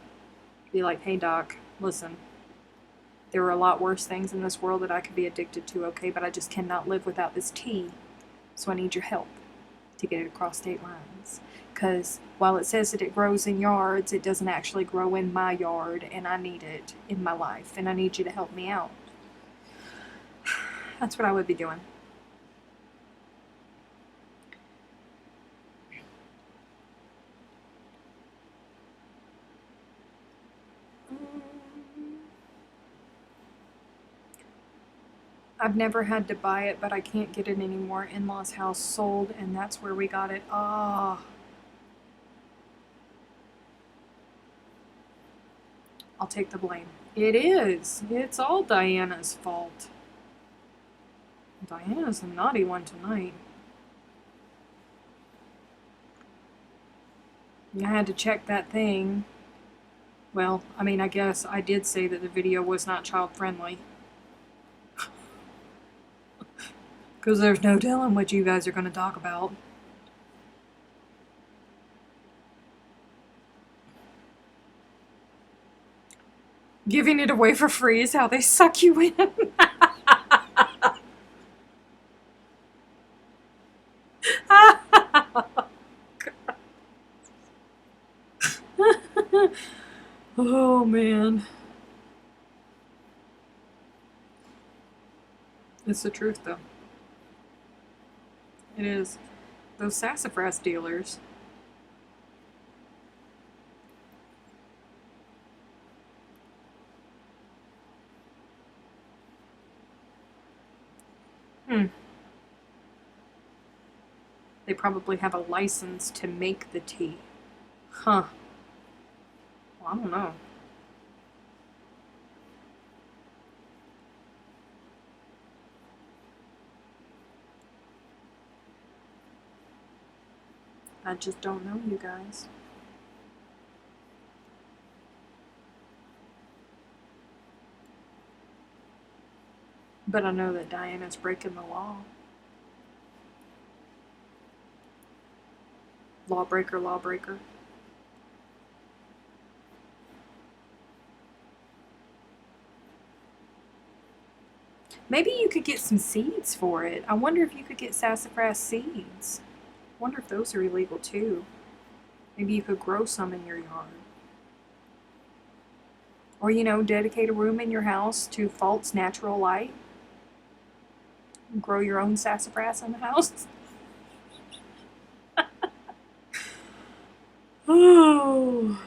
Be like, hey, doc, listen. There are a lot worse things in this world that I could be addicted to, okay? But I just cannot live without this tea. So I need your help to get it across state lines. Because while it says that it grows in yards, it doesn't actually grow in my yard, and I need it in my life, and I need you to help me out. That's what I would be doing. I've never had to buy it, but I can't get it anymore. In-laws' house sold, and that's where we got it. Ah. I'll take the blame. It is. It's all Diana's fault. Diana's a naughty one tonight. I had to check that thing. Well, I mean, I guess I did say that the video was not child-friendly. Because there's no telling what you guys are going to talk about. Giving it away for free is how they suck you in. Oh, man. It's the truth, though. It is. Those sassafras dealers. They probably have a license to make the tea. Huh. Well, I don't know. I just don't know, you guys. But I know that Diana's breaking the law. Lawbreaker, lawbreaker. Maybe you could get some seeds for it. I wonder if you could get sassafras seeds. I wonder if those are illegal too. Maybe you could grow some in your yard. Or, you know, dedicate a room in your house to false natural light. Grow your own sassafras in the house. Oh.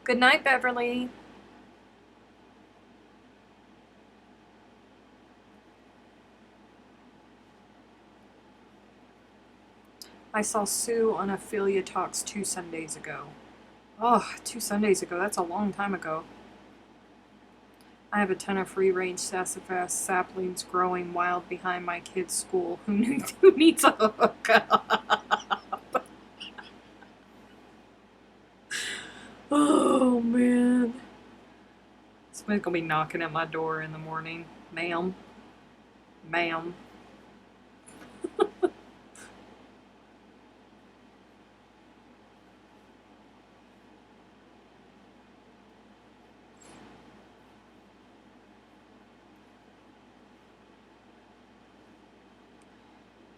Good night, Beverly. I saw Sue on Ophelia Talks 2 Sundays ago. Oh, 2 Sundays ago. That's a long time ago. I have a ton of free-range sassafras saplings growing wild behind my kid's school. Who needs a hookup? Oh, man. Somebody's gonna be knocking at my door in the morning. Ma'am. Ma'am.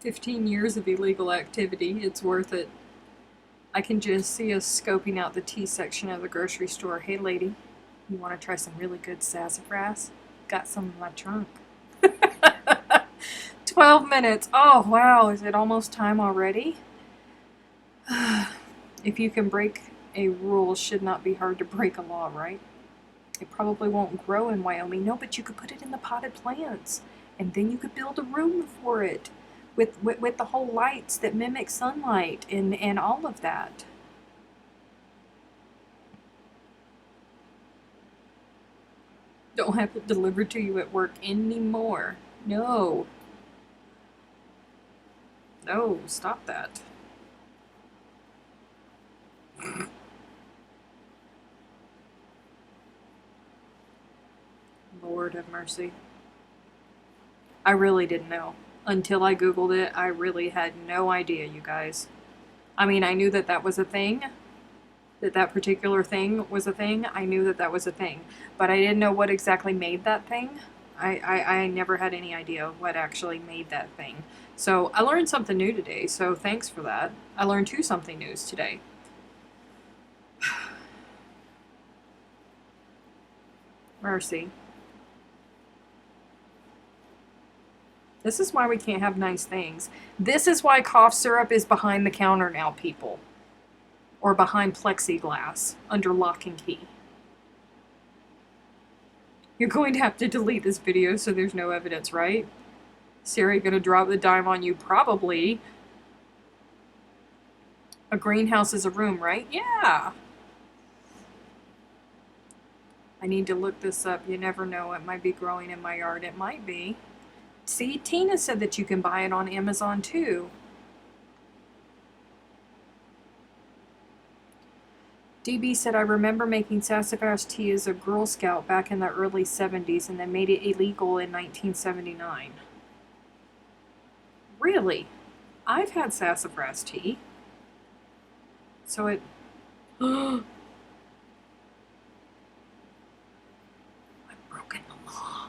15 years of illegal activity. It's worth it. I can just see us scoping out the tea section of the grocery store. Hey, lady, you want to try some really good sassafras? Got some in my trunk. 12 minutes. Oh, wow. Is it almost time already? If you can break a rule, it should not be hard to break a law, right? It probably won't grow in Wyoming. No, but you could put it in the potted plants. And then you could build a room for it. With the whole lights that mimic sunlight and all of that. Don't have it delivered to you at work anymore. No. No, stop that. Lord have mercy. I really didn't know. Until I Googled it, I really had no idea, you guys. I mean, I knew that that was a thing. That particular thing was a thing. I knew that that was a thing. But I didn't know what exactly made that thing. I never had any idea what actually made that thing. So I learned something new today, so thanks for that. I learned something new today. Mercy. This is why we can't have nice things. This is why cough syrup is behind the counter now, people. or behind plexiglass under lock and key. You're going to have to delete this video so there's no evidence, right? Siri gonna drop the dime on you? Probably. A greenhouse is a room, right? Yeah. I need to look this up. You never know. It might be growing in my yard. It might be. See, Tina said that you can buy it on Amazon too. DB said, I remember making sassafras tea as a Girl Scout back in the early 70s and then made it illegal in 1979. Really? I've had sassafras tea. So it... I've broken the law.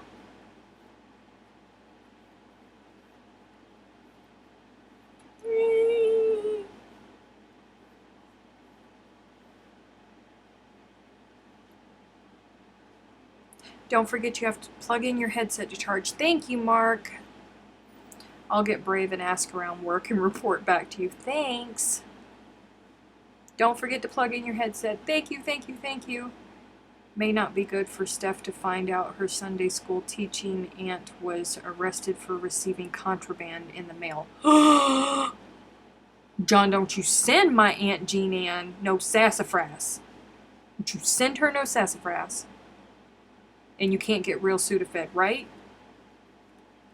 Don't forget you have to plug in your headset to charge. Thank you, Mark. I'll get brave and ask around work and report back to you. Thanks. Don't forget to plug in your headset. Thank you, thank you, thank you. May not be good for Steph to find out her Sunday school teaching aunt was arrested for receiving contraband in the mail. John, don't you send my Aunt Jean Ann no sassafras. Don't you send her no sassafras. And you can't get real Sudafed, right?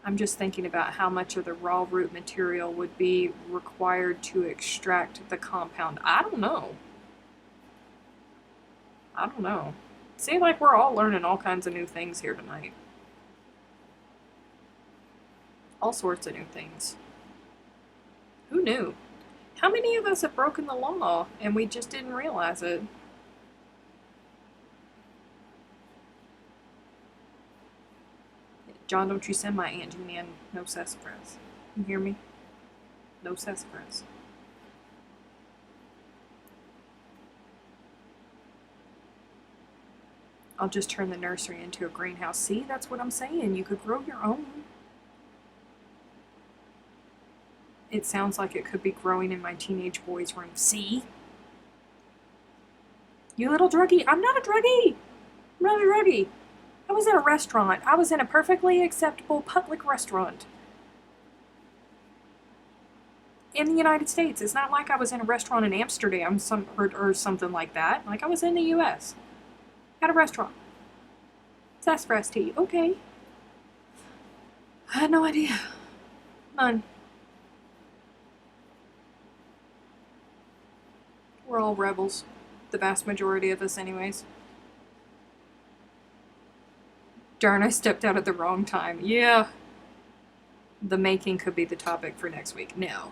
I'm just thinking about how much of the raw root material would be required to extract the compound. I don't know. I don't know. Seems like we're all learning all kinds of new things here tonight. All sorts of new things. Who knew? How many of us have broken the law and we just didn't realize it? John, don't you send my Aunt Jean Ann no sassafras. You hear me? No sassafras. I'll just turn the nursery into a greenhouse. See, that's what I'm saying. You could grow your own. It sounds like it could be growing in my teenage boy's room. See? You little druggie. I'm not a druggie. I'm not a druggie. I was in a restaurant. I was in a perfectly acceptable public restaurant. In the United States. It's not like I was in a restaurant in Amsterdam or something like that. Like I was in the U.S. At a restaurant. Sassafras tea. Okay. I had no idea. None. We're all rebels. The vast majority of us anyways. Darn, I stepped out at the wrong time. Yeah. The making could be the topic for next week. No.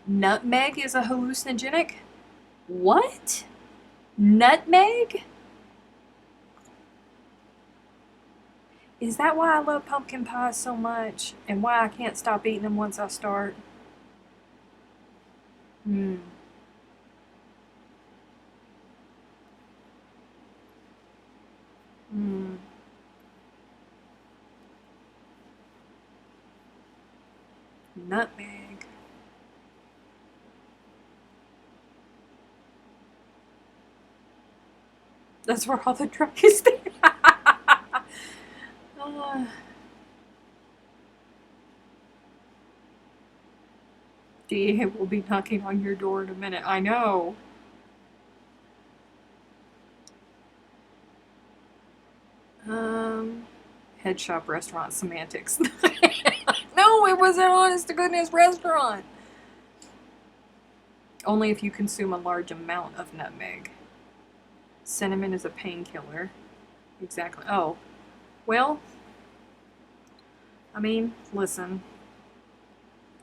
Nutmeg is a hallucinogenic? What? Nutmeg? Is that why I love pumpkin pies so much? And why I can't stop eating them once I start? Hmm. Hmm. Nutmeg. That's where all the drug is there. DA will be knocking on your door in a minute. I know. Head shop restaurant semantics. No, it was an honest to goodness restaurant. Only if you consume a large amount of nutmeg. Cinnamon is a painkiller. Exactly. Oh, well, I mean, listen.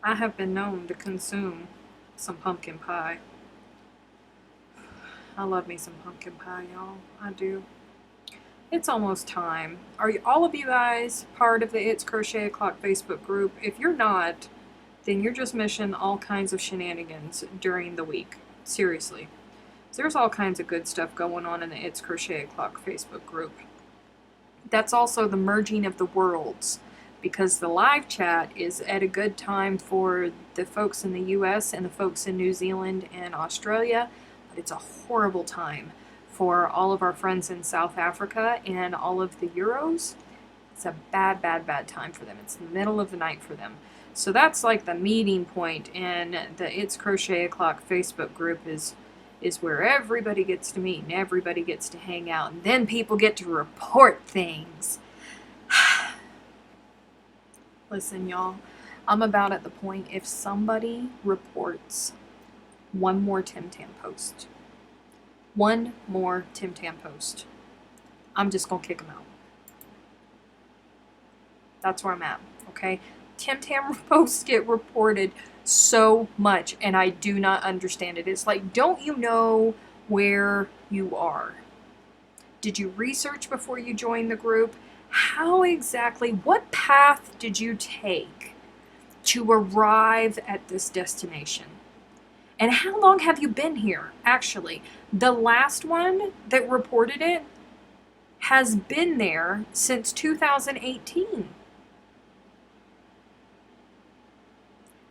I have been known to consume some pumpkin pie. I love me some pumpkin pie, y'all. I do. It's almost time. Are all of you guys part of the It's Crochet O'Clock Facebook group? If you're not, then you're just missing all kinds of shenanigans during the week. Seriously. There's all kinds of good stuff going on in the It's Crochet O'Clock Facebook group. That's also the merging of the worlds, because the live chat is at a good time for the folks in the US and the folks in New Zealand and Australia, but It's a horrible time for all of our friends in South Africa and all of the Euros. It's a bad, bad, bad time for them. It's the middle of the night for them. So that's like the meeting point, and the It's Crochet O'Clock Facebook group is where everybody gets to meet and everybody gets to hang out, and then people get to report things. Listen, y'all, I'm about at the point, if somebody reports one more Tim Tam post, I'm just going to kick them out. That's where I'm at, okay? Tim Tam posts get reported so much, and I do not understand it. It's like, don't you know where you are? Did you research before you joined the group? How exactly, what path did you take to arrive at this destination? And how long have you been here, actually? The last one that reported it has been there since 2018.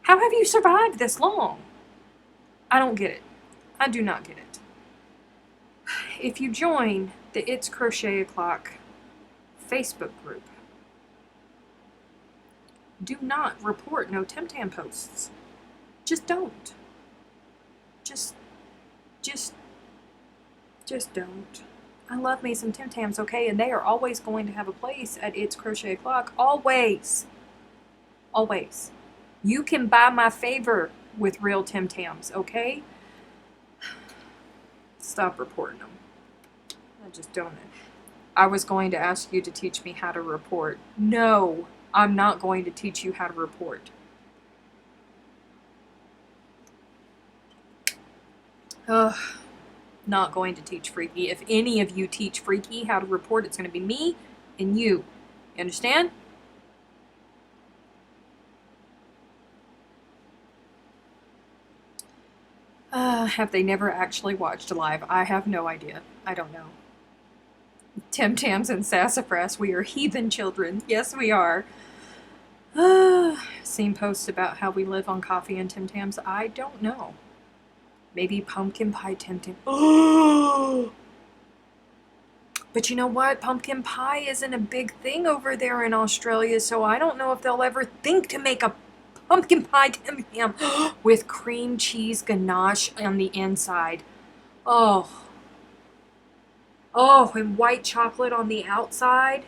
How have you survived this long? I don't get it. I do not get it. If you join the It's Crochet O'Clock Facebook group, do not report no Tim Tam posts. Just don't. Just don't. I love me some Tim Tams, okay? And they are always going to have a place at It's Crochet O'Clock. Always. Always. You can buy my favor with real Tim Tams, okay? Stop reporting them. I just don't. I was going to ask you to teach me how to report. No, I'm not going to teach you how to report. Not going to teach Freaky. If any of you teach Freaky how to report, it's going to be me and you. You understand? Have they never actually watched live? I have no idea. I don't know. Tim Tams and Sassafras, we are heathen children. Yes, we are. Seen posts about how we live on coffee and Tim Tams? I don't know. Maybe pumpkin pie Tim Tam. But you know what? Pumpkin pie isn't a big thing over there in Australia, so I don't know if they'll ever think to make a pumpkin pie Tim Tam with cream cheese ganache on the inside. Oh, and white chocolate on the outside.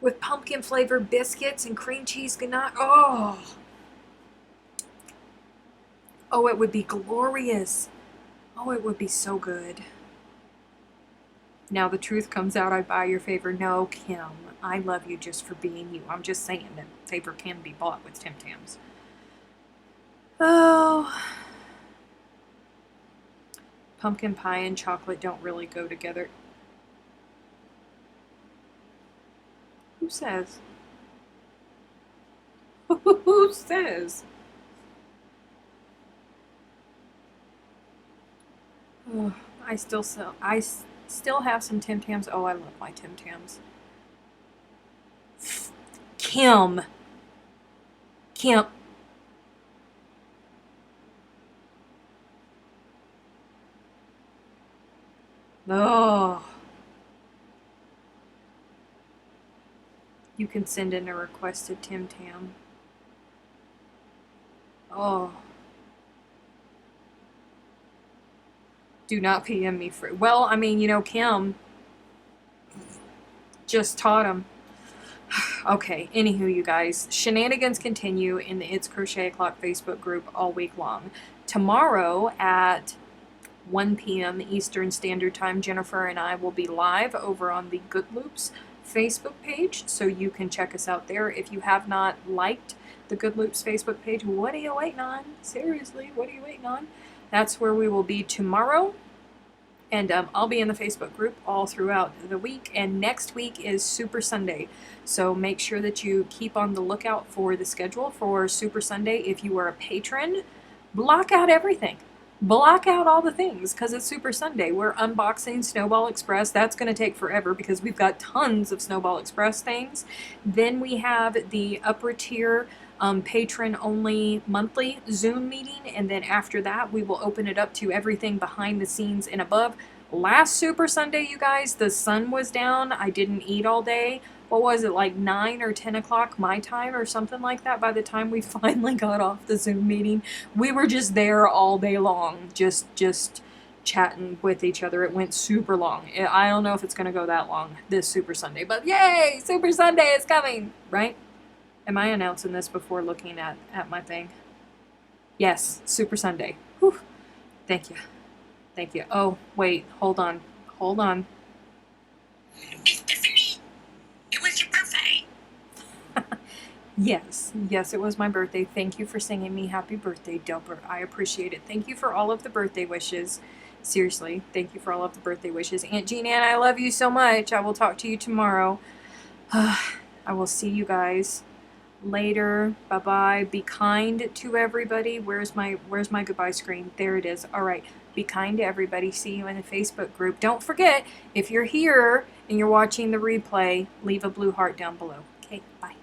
With pumpkin flavored biscuits and cream cheese ganache. Oh, it would be glorious. Oh, it would be so good. Now the truth comes out, I buy your favor. No, Kim, I love you just for being you. I'm just saying that favor can be bought with Tim Tams. Oh, pumpkin pie and chocolate don't really go together. Who says? Who says? Oh, I still have some Tim Tams. Oh, I love my Tim Tams. Kim. Oh. You can send in a requested Tim Tam. Oh. Do not PM me for. Well, I mean, you know, Kim just taught him. Okay, anywho, you guys, shenanigans continue in the It's Crochet O'Clock Facebook group all week long. Tomorrow at 1 p.m. Eastern Standard Time, Jennifer and I will be live over on the Good Loops Facebook page, so you can check us out there. If you have not liked the Good Loops Facebook page, what are you waiting on? Seriously, what are you waiting on? That's where we will be tomorrow. And I'll be in the Facebook group all throughout the week. And next week is Super Sunday. So make sure that you keep on the lookout for the schedule for Super Sunday. If you are a patron, block out everything. block out all the things because it's Super Sunday. We're unboxing Snowball Express. That's going to take forever because we've got tons of Snowball Express things. Then we have the upper tier patron only monthly Zoom meeting. And then after that, we will open it up to everything behind the scenes and above. Last Super Sunday, you guys, the sun was down. I didn't eat all day. What was it, like 9 or 10 o'clock my time or something like that by the time we finally got off the Zoom meeting? We were just there all day long, just chatting with each other. It went super long. I don't know if it's going to go that long this Super Sunday, but yay, Super Sunday is coming, right? Am I announcing this before looking at my thing? Yes, Super Sunday. Whew. Thank you. Thank you. Oh, wait, hold on. Hold on. Miss Tiffany, it was your birthday. Yes, it was my birthday. Thank you for singing me happy birthday, Delbert. I appreciate it. Thank you for all of the birthday wishes. Seriously, thank you for all of the birthday wishes. Aunt Jean Ann, I love you so much. I will talk to you tomorrow. I will see you guys later. Bye-bye. Be kind to everybody. Where's my goodbye screen? There it is. All right. Be kind to everybody. See you in the Facebook group. Don't forget, if you're here and you're watching the replay, leave a blue heart down below. Okay, bye.